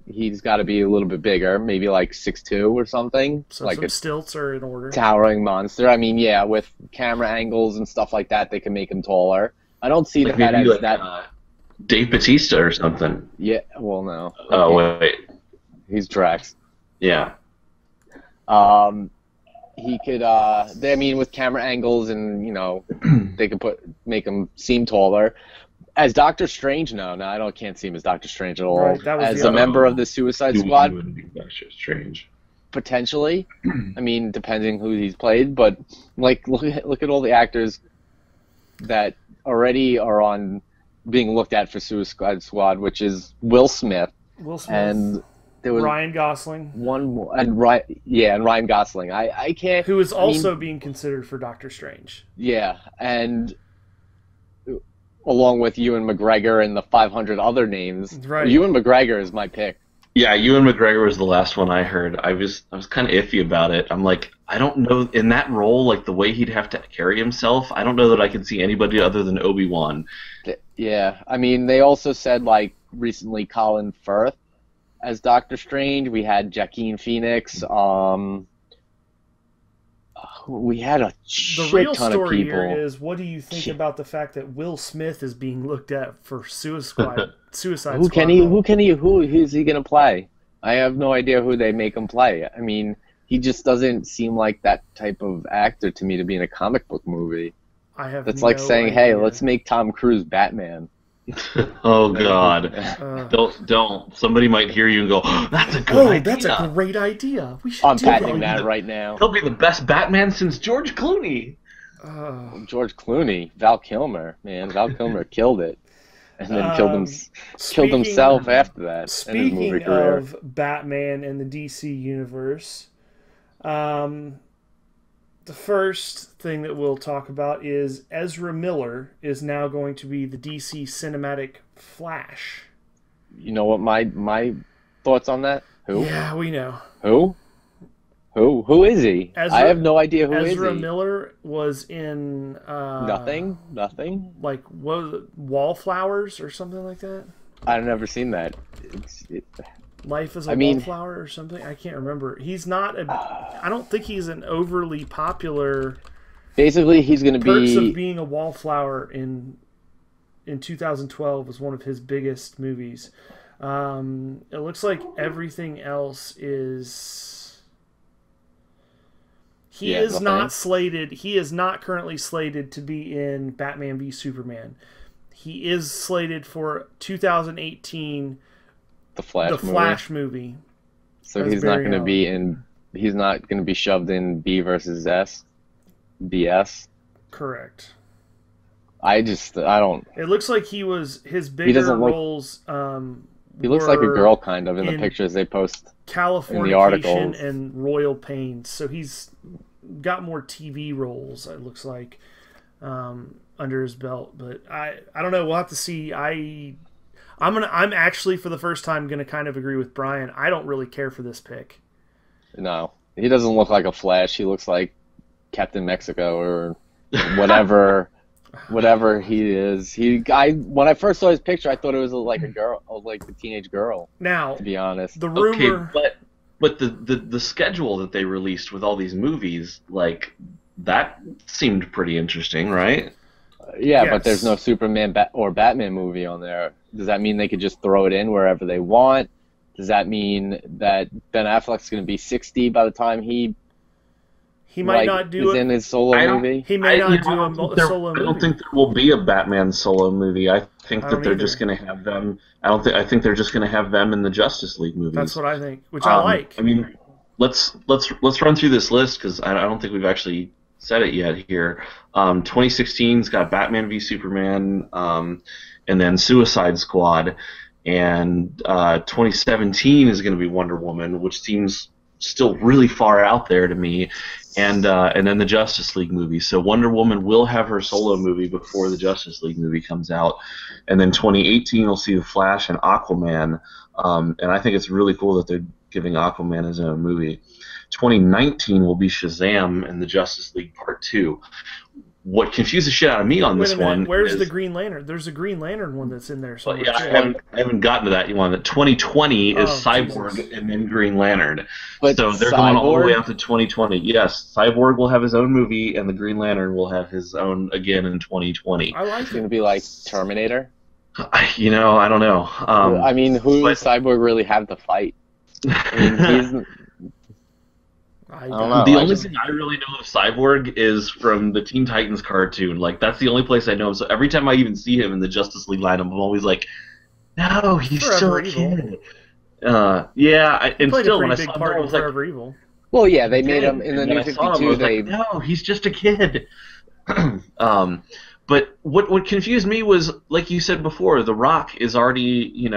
he's got to be a little bit bigger, maybe like 6'2" or something. So like some stilts are in order. Towering monster. I mean, yeah, with camera angles and stuff like that, they can make him taller. I don't see that as like, that. Dave Bautista or something. Yeah, well, no. Oh, wait. He's Drax. Yeah. He could, I mean, with camera angles and, they could make him seem taller. As Doctor Strange, no, I can't see him as Doctor Strange at all. Right, as a member of the Suicide Squad, he wouldn't be Doctor Strange. Potentially. I mean, depending who he's played, but like, look at all the actors that already are being looked at for Suicide Squad, which is Will Smith. Will Smith. And there was Ryan Gosling, one more, and Ryan Gosling. I can't. who is also being considered for Doctor Strange. Yeah, and along with Ewan McGregor and the 500 other names, Right. Ewan McGregor is my pick. Yeah, Ewan McGregor was the last one I heard. I was kind of iffy about it. I'm like, I don't know, in that role, like the way he'd have to carry himself, I don't know that I could see anybody other than Obi-Wan. Yeah, I mean, they also said like recently Colin Firth as Doctor Strange. We had Joaquin Phoenix. We had a The shit real ton of story people. here is, what do you think about the fact that Will Smith is being looked at for Suicide Squad? Who is he gonna play? I have no idea who they make him play. I mean, he just doesn't seem like that type of actor to me to be in a comic book movie. I have. That's no like saying, "Hey, idea. let's make Tom Cruise Batman." Oh God! Uh, Don't. Somebody might hear you and go, oh, "That's a good idea." That's a great idea. We should I'm do patenting that. that right now. He'll be the best Batman since George Clooney. George Clooney, Val Kilmer, man, Val Kilmer killed it, and then killed speaking- himself after that in his movie Speaking career. of Batman and the DC universe, the first thing that we'll talk about is Ezra Miller is now going to be the DC Cinematic Flash. You know what my thoughts on that? Who? Yeah, we know. Who is he? Ezra- I have no idea who Ezra is he. Miller was in Nothing. like what was it, Wallflowers or something like that. I've never seen that. Life as a I mean- Wallflower or something. I can't remember. He's not I don't think he's an overly popular. Basically, he's going to Perks of be. Being a Wallflower in 2012 was one of his biggest movies. It looks like everything else is. He Yeah, is nothing. not slated. He is not currently slated to be in Batman v Superman. He is slated for 2018, The Flash. the Flash movie. So as he's not Barry going to Allen. be in. He's not going to be shoved in B versus S. BS. Correct. I don't. It looks like his bigger doesn't look- roles. He looks like a were girl kind of in the in- pictures they post. Californication articles. and Royal Pains. So he's got more TV roles. It looks like under his belt. But I don't know. We'll have to see. I'm actually for the first time gonna kind of agree with Brian. I don't really care for this pick. No, he doesn't look like a Flash. He looks like Captain Mexico or whatever, whatever he is. When I first saw his picture, I thought it was like a girl, like a teenage girl. Now To be honest, the rumor. Okay, but the schedule that they released with all these movies, like that seemed pretty interesting, right? yeah, Yes. but there's no Superman or Batman movie on there. Does that mean they could just throw it in wherever they want? Does that mean that Ben Affleck's going to be 60 by the time he might not do is it. in his solo I don't- movie? He may not do I don't a think there- solo I don't movie. think there will be a Batman solo movie. I think I that don't they're either. just going to have them. I think they're just going to have them in the Justice League movies. That's what I think, which I like. I mean, let's run through this list because I don't think we've actually said it yet here. 2016's got Batman v Superman, and then Suicide Squad, and 2017 is going to be Wonder Woman, which seems still really far out there to me, and then the Justice League movie. So Wonder Woman will have her solo movie before the Justice League movie comes out, and then 2018 we'll see the Flash and Aquaman, and I think it's really cool that they're giving Aquaman his own movie. 2019 will be Shazam and the Justice League Part 2. What confused the shit out of me on Wait this a minute, one where's is, the Green Lantern? There's a Green Lantern one that's in there well, somewhere. yeah, too. I haven't gotten to that one. That 2020 is Oh, Cyborg Jesus. and then Green Lantern. But So they're going all the way Cyborg? out to 2020. Yes, Cyborg will have his own movie, and the Green Lantern will have his own again in 2020. I like It's it. going to be like Terminator. I don't know. I mean, who but- does Cyborg really have to fight? I mean, he's I don't know. The I only just- thing I really know of Cyborg is from the Teen Titans cartoon. Like, that's the only place I know him. So every time I even see him in the Justice League lineup, I'm always like, no, he's Forever still a Evil. kid. Yeah, and Played still, a when I pretty saw big him, part I in was like, Forever Evil. well, yeah, they made him in the and New when I saw him, I 52. was They like, no, he's just a kid. But what confused me was, like you said before, The Rock is already,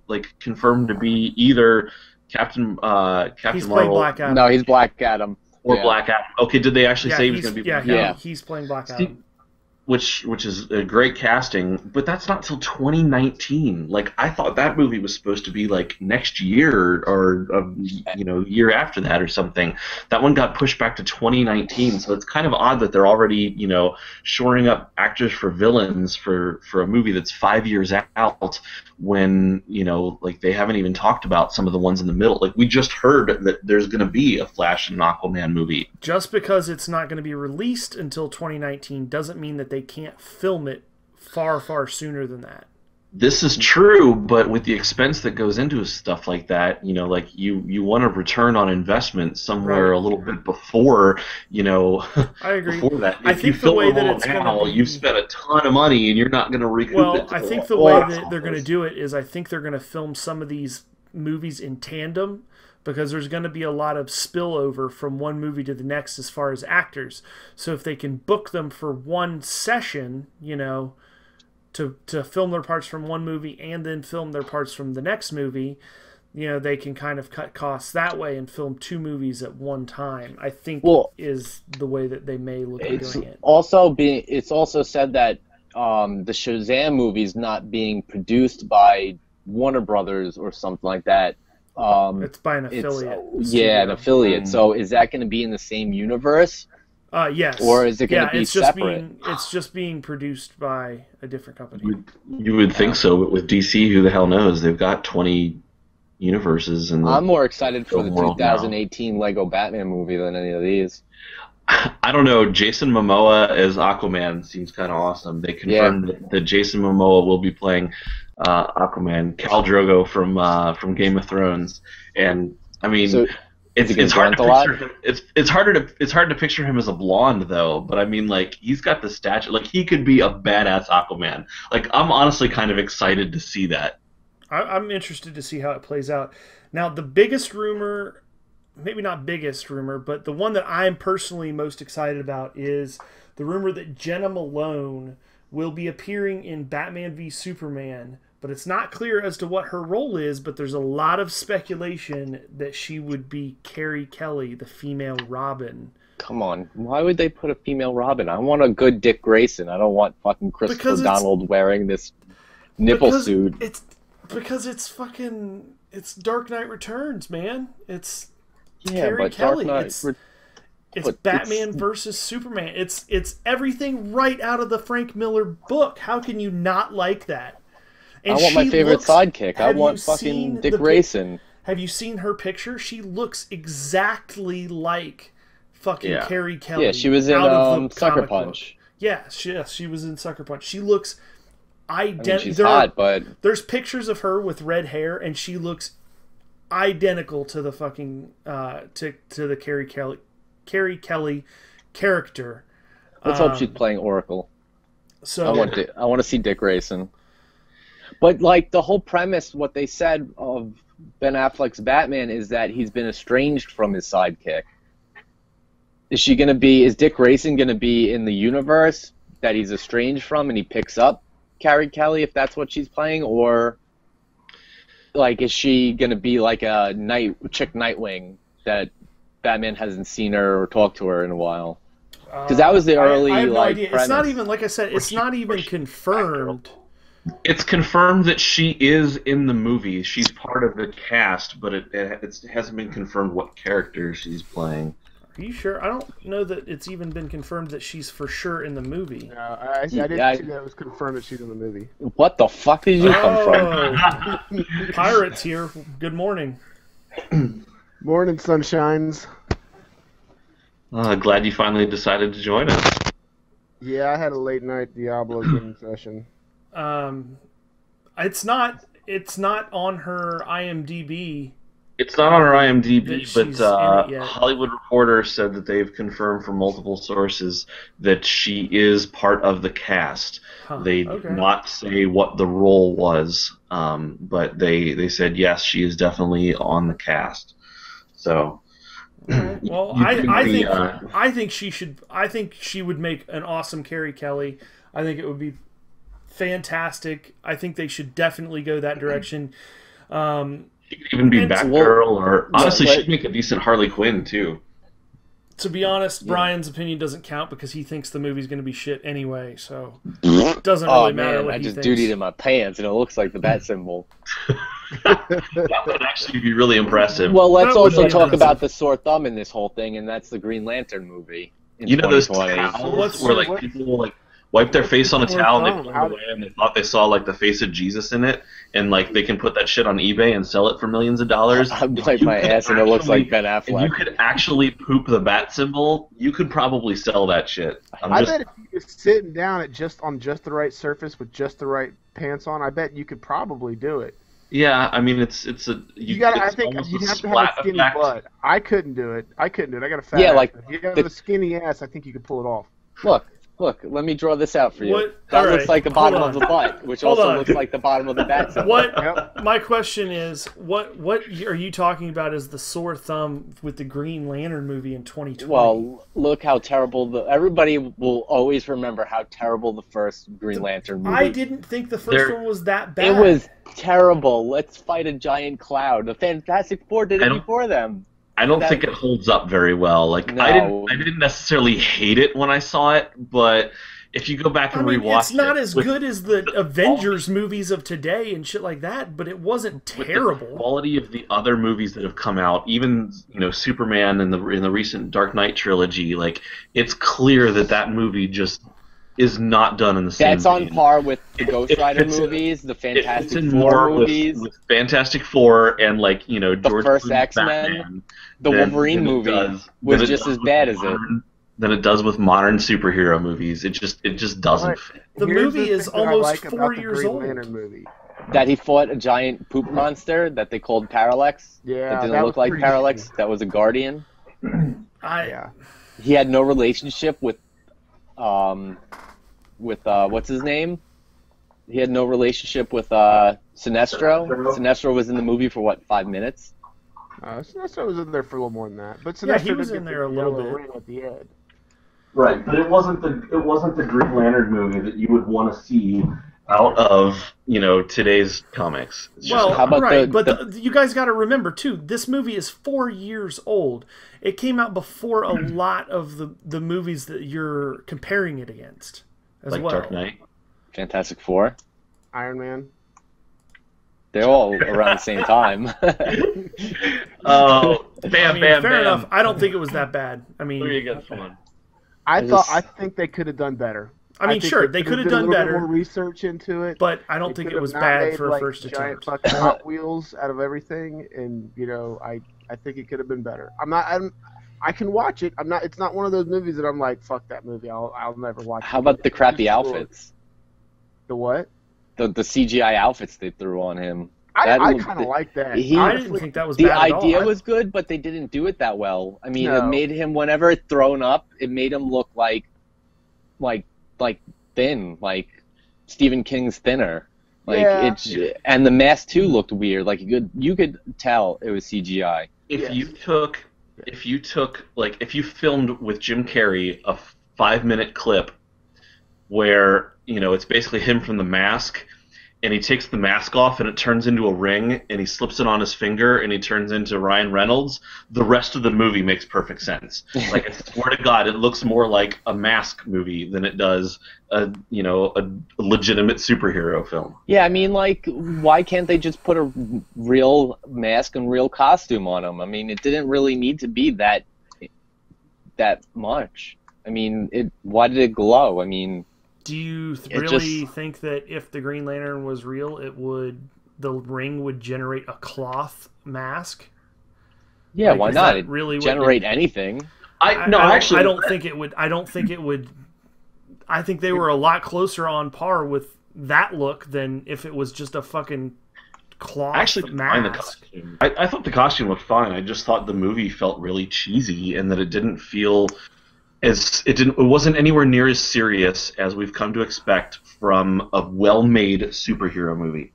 like, confirmed to be either Captain He's playing Marvel Black Adam. No, he's Black Adam. or Yeah. Black Adam. Okay, did they actually say he was going to be? Yeah. He's playing Black See, Adam. which is a great casting, but that's not till 2019. Like I thought that movie was supposed to be like next year or year after that or something. That one got pushed back to 2019, so it's kind of odd that they're already shoring up actors for villains for a movie that's 5 years out when like they haven't even talked about some of the ones in the middle. Like we just heard that there's going to be a Flash and Aquaman movie. Just because it's not going to be released until 2019 doesn't mean that they can't film it far, far sooner than that. This is true, but with the expense that goes into stuff like that, like you want a return on investment somewhere Right. a little bit before, I agree. before that. I If you think the film way them that all it's now, gonna be- you've spent a ton of money and you're not going to recoup Well, it. I till think the the way box that they're going to office. do it is I think they're going to film some of these movies in tandem because there's going to be a lot of spillover from one movie to the next as far as actors. So if they can book them for one session, to film their parts from one movie and then film their parts from the next movie, they can kind of cut costs that way and film two movies at one time. I think is the way that they may look at doing it. It's also said that the Shazam movie's not being produced by Warner Brothers or something like that. It's by an affiliate. An studio. affiliate. So is that going to be in the same universe? Yes. Or is it going to be it's just separate? it's just being produced by a different company. You would think so, but with DC, who the hell knows? They've got 20 universes. And I'm more excited for the film world now. 2018 Lego Batman movie than any of these. I don't know. Jason Momoa as Aquaman seems kind of awesome. They confirmed that Jason Momoa will be playing Aquaman, Khal Drogo from Game of Thrones, and I mean, So, it's hard to grunt a lot? picture him. It's hard to picture him as a blonde though. But I mean, like he's got the stature. Like he could be a badass Aquaman. Like I'm honestly kind of excited to see that. I'm interested to see how it plays out. Now, the biggest rumor, maybe not biggest rumor, but the one that I'm personally most excited about is the rumor that Jenna Malone will be appearing in Batman v Superman, but it's not clear as to what her role is, but there's a lot of speculation that she would be Carrie Kelly, the female Robin. Come on, why would they put a female Robin? I want a good Dick Grayson. I don't want fucking Christopher Because it's- Donald wearing this nipple suit. It's Dark Knight Returns, man. It's Carrie but Kelly. Dark Knight. It's But Batman versus Superman. It's everything right out of the Frank Miller book. How can you not like that? I And want my she favorite looks- sidekick. I have want you fucking seen Dick the Grayson. Have you seen her picture? She looks exactly like fucking Yeah. Carrie Kelly. Yeah, she was in out of the Sucker comic book. Punch. Yeah, she was in Sucker Punch. She looks I mean, identical. she's hot, but There's pictures of her with red hair, and she looks identical to the fucking to the Carrie Kelly character. let's hope she's playing Oracle. So I want to see Dick Grayson. But like the whole premise, what they said of Ben Affleck's Batman is that he's been estranged from his sidekick. Is Dick Grayson gonna be in the universe that he's estranged from, and he picks up Carrie Kelly if that's what she's playing, or like is she gonna be like a chick Nightwing that Batman hasn't seen her or talked to her in a while? Because that was the early I have no idea. premise. It's not even like I said. It's not even confirmed. It's confirmed that she is in the movie. She's part of the cast, but it hasn't been confirmed what character she's playing. Are you sure? I don't know that it's even been confirmed that she's for sure in the movie. No, I didn't Yeah, see that it was confirmed that she's in the movie. What the fuck did you come from? Oh, Pirates here. Good morning. Morning, sunshines. Glad you finally decided to join us. Yeah, I had a late night Diablo gaming session. It's not on her IMDb. It's not on her That IMDb, she's but in it yet. Hollywood Reporter said that they've confirmed from multiple sources that she is part of the cast. Huh, They did okay. not say what the role was, but they said yes, she is definitely on the cast. So, Alright. Well, I think she should. I think she would make an awesome Carrie Kelly. I think it would be fantastic. I think they should definitely go that direction. She could even be And- Batgirl, or honestly, but- she'd make a decent Harley Quinn too. To be honest, Brian's opinion doesn't count because he thinks the movie's going to be shit anyway, so it doesn't really Oh matter man, what I he just thinks. dutied in my pants, and it looks like the bat symbol. That would actually be really impressive. Well, let's That would also be talk impressive. about the sore thumb in this whole thing, and that's the Green Lantern movie. In You know those 2020. towels What's- where like what- people will like wipe their face on a Sore towel and thumb, they put how it away and they thought they saw like the face of Jesus in it, and like they can put that shit on eBay and sell it for millions of dollars. I If wipe you my could ass, and it looks like Ben If you Affleck. could actually poop the bat symbol, you could probably sell that shit. I bet if you were sitting down at just the right surface with just the right pants on, I bet you could probably do it. Yeah, I mean it's a You got. I it's think almost you'd a have to have a splat skinny effect. butt. I couldn't do it. I got a fat. Yeah, ass. like, If you have the- a skinny ass, I think you could pull it off. Look, let me draw this out for you. What- That all looks right, like the hold bottom on. of the butt, which Hold also on. looks like the bottom of the bat symbol. What Yep. my question is, what are you talking about as the sore thumb with the Green Lantern movie in 2020? Well, look how terrible everybody will always remember how terrible the first Green Lantern movie. I didn't think the first There- one was that bad. It was terrible. Let's fight a giant cloud. The Fantastic Four did I it don't- before them. I don't That- think it holds up very well. Like No. I didn't necessarily hate it when I saw it, but if you go back I and mean, rewatch it's not it, as with good as the Avengers movies of today and shit like that, but it wasn't with the terrible. quality of the other movies that have come out, even Superman in the recent Dark Knight trilogy, like it's clear that movie just is not done in the same. That's on vein. par with the Ghost It Rider fits in- movies, the It fits Fantastic in Four more movies, with Fantastic Four and George first Clooney's X-Men, Batman the than- Wolverine than it movie does- was than it just does as with bad as it. modern- than it does with modern superhero movies. It just doesn't Right. fit. The Here's movie is thing that I almost like 4 about the years Green old. Lantern movie. That he fought a giant poop monster that they called Parallax. Yeah, that didn't that look was like pretty Parallax. That was a Guardian. Yeah. He had no relationship with what's his name? He had no relationship with Sinestro. Sinestro was in the movie for what, 5 minutes? Sinestro was in there for a little more than that, but Yeah, Sinestro he was did in get there the a little yellow bit. ring at the end. Right, but it wasn't the Green Lantern movie that you would want to see out of today's comics. It's just Well, How about right, the- but you guys got to remember too. This movie is 4 years old. It came out before a lot of the movies that you're comparing it against, as like well. Dark Knight. Fantastic Four. Iron Man. They're all around the same time. Oh, I bam, mean, bam, fair bam. enough. I don't think it was that bad. I mean, There you go, fun. I think they could have done better. I mean, think sure, they could have done done a little better, bit more research into it. but I don't They think could it have was not bad made, for a like, first giant attempt. fucking Hot Wheels out of everything, and I think it could have been better. I can watch it. I'm not. It's not one of those movies that I'm like, fuck that movie. I'll never watch it. How about the crappy It's cool. outfits? The what? The CGI outfits they threw on him. I That kind of looked- like that. he- I didn't think that was The bad at idea all. was good, but they didn't do it that well. I mean, it No. made him, whenever it thrown up, it made him look like thin, like Stephen King's Thinner. Like Yeah. and the mask too looked weird. Like you could tell it was CGI. If Yes. you filmed with Jim Carrey a 5-minute clip where it's basically him from The Mask, and he takes the mask off and it turns into a ring, and he slips it on his finger and he turns into Ryan Reynolds, the rest of the movie makes perfect sense. Like, I swear to God, it looks more like a Mask movie than it does a legitimate superhero film. Yeah, I mean, like, why can't they just put a real mask and real costume on him? I mean, it didn't really need to be that much. I mean, why did it glow? I mean, Do you It really just- think that if the Green Lantern was real, the ring would generate a cloth mask? yeah, Like, why is not? that It really what generate anything. I don't think it would. I don't think it would. I think they were a lot closer on par with that look than if it was just a fucking cloth I actually didn't mind the mask. costume. I thought the costume looked fine. I just thought the movie felt really cheesy and that it didn't feel it wasn't anywhere near as serious as we've come to expect from a well-made superhero movie.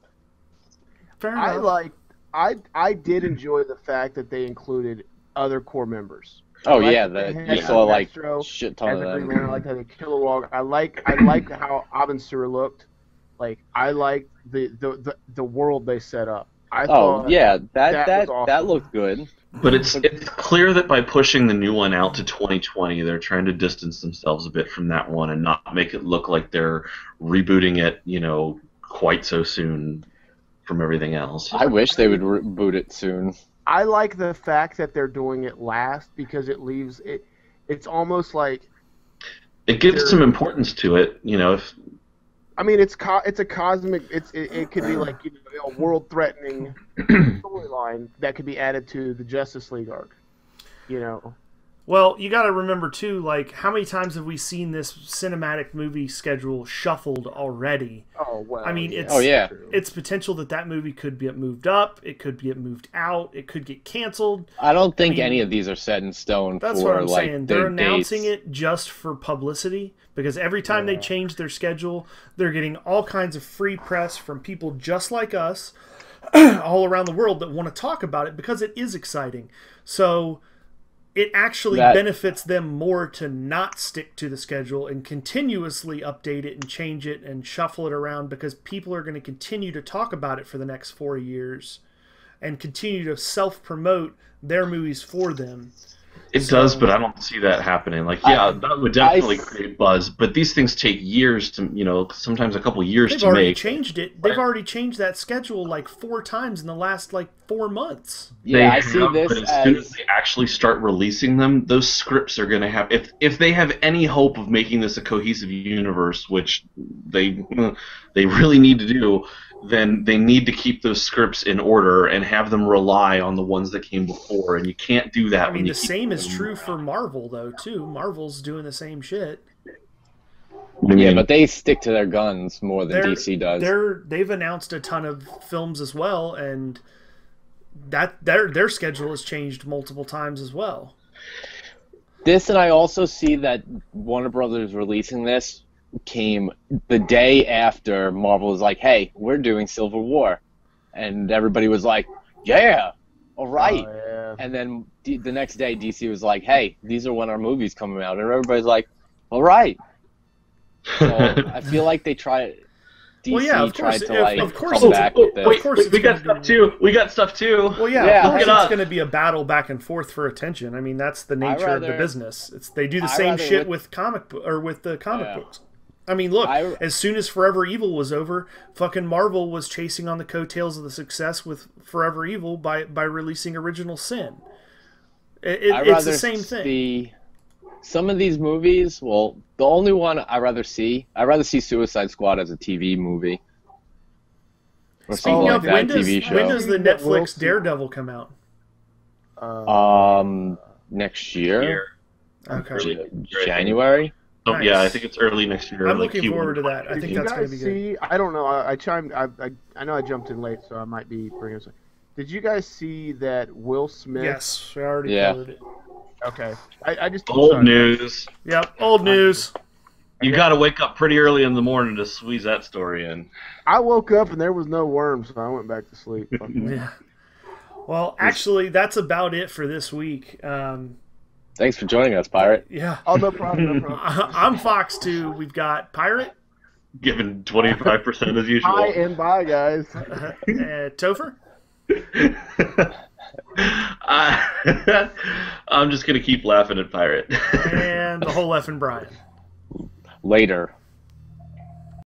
Fair enough. I did enjoy the fact that they included other core members. Oh like yeah, that they that had you saw like Sinestro shit ton As of a Green them. Lantern, I like how they Kilowog. I like how Abensur looked. Like I like the world they set up. I Oh thought yeah, that that was that awesome. looked good. But it's clear that by pushing the new one out to 2020, they're trying to distance themselves a bit from that one and not make it look like they're rebooting it, quite so soon from everything else. I wish they would reboot it soon. I like the fact that they're doing it last because it leaves it. It's almost like, It gives some importance to it, if I mean, it's a cosmic. It could be like a world-threatening storyline that could be added to the Justice League arc. Well, you got to remember too, like how many times have we seen this cinematic movie schedule shuffled already? Oh well. I mean, it's Oh, yeah. it's potential that movie could get moved up, it could get moved out, it could get canceled. I don't think mean, any of these are set in stone That's for what I'm like saying. their They're announcing dates. it just for publicity because every time they change their schedule, they're getting all kinds of free press from people just like us all around the world that want to talk about it because it is exciting. So it actually benefits them more to not stick to the schedule and continuously update it and change it and shuffle it around because people are going to continue to talk about it for the next 4 years and continue to self-promote their movies for them. it does, but I don't see that happening. Like, that would definitely create buzz, but these things take years to, sometimes a couple years They've to already make. changed it. They've already changed that schedule like 4 times in the last 4 months. Yeah, I They see have, this but as soon as they actually start releasing them, those scripts are going to have. If they have any hope of making this a cohesive universe, which they really need to do, then they need to keep those scripts in order and have them rely on the ones that came before. And you can't do that. I mean, the same is true for Marvel though too. Marvel's doing the same shit. Yeah, but they stick to their guns more than DC does. They've announced a ton of films as well, and that their schedule has changed multiple times as well. This, and I also see that Warner Brothers releasing this came the day after Marvel was like, hey, we're doing Civil War. And everybody was like, yeah, all right. Oh, yeah. And then the next day, DC was like, hey, these are when our movies coming out. And everybody's like, all right. So I feel like they tried... DC Well, yeah, of tried course, to of course come it's- back with this. Of course it's we got gonna stuff be- too. We got stuff too. Well, yeah, Yeah, of course look it it's up. going to be a battle back and forth for attention. I mean, that's the nature of the rather- business. They do the I same rather shit with- with comic Yeah. books. I mean, look, I- as soon as Forever Evil was over, fucking Marvel was chasing on the coattails of the success with Forever Evil by releasing Original Sin. It's the same thing. Some of these movies, well, the only one I'd rather see Suicide Squad as a TV movie. Or something Speaking like of, that, when TV show. does the That will Netflix see- Daredevil come out? Next year? Okay. January? So, Nice. Yeah, I think it's early next year. I'm like looking Q1. forward to that. I Did think you that's going guys to be good. see? I don't know. I know I jumped in late, so I might be bringing us. Did you guys see that Will Smith? Yes, we already Yeah. covered it. Okay. I just Old news. Yep, old news. You got to wake up pretty early in the morning to squeeze that story in. I woke up and there was no worms, so I went back to sleep. Fuck that. Yeah. Well, actually, that's about it for this week. Thanks for joining us, Pirate. Yeah. Oh, no problem. No problem. I'm Fox 2. We've got Pirate, Given 25% as usual. Hi and bye, guys. Topher, I'm just going to keep laughing at Pirate. and the whole effing Brian. Later.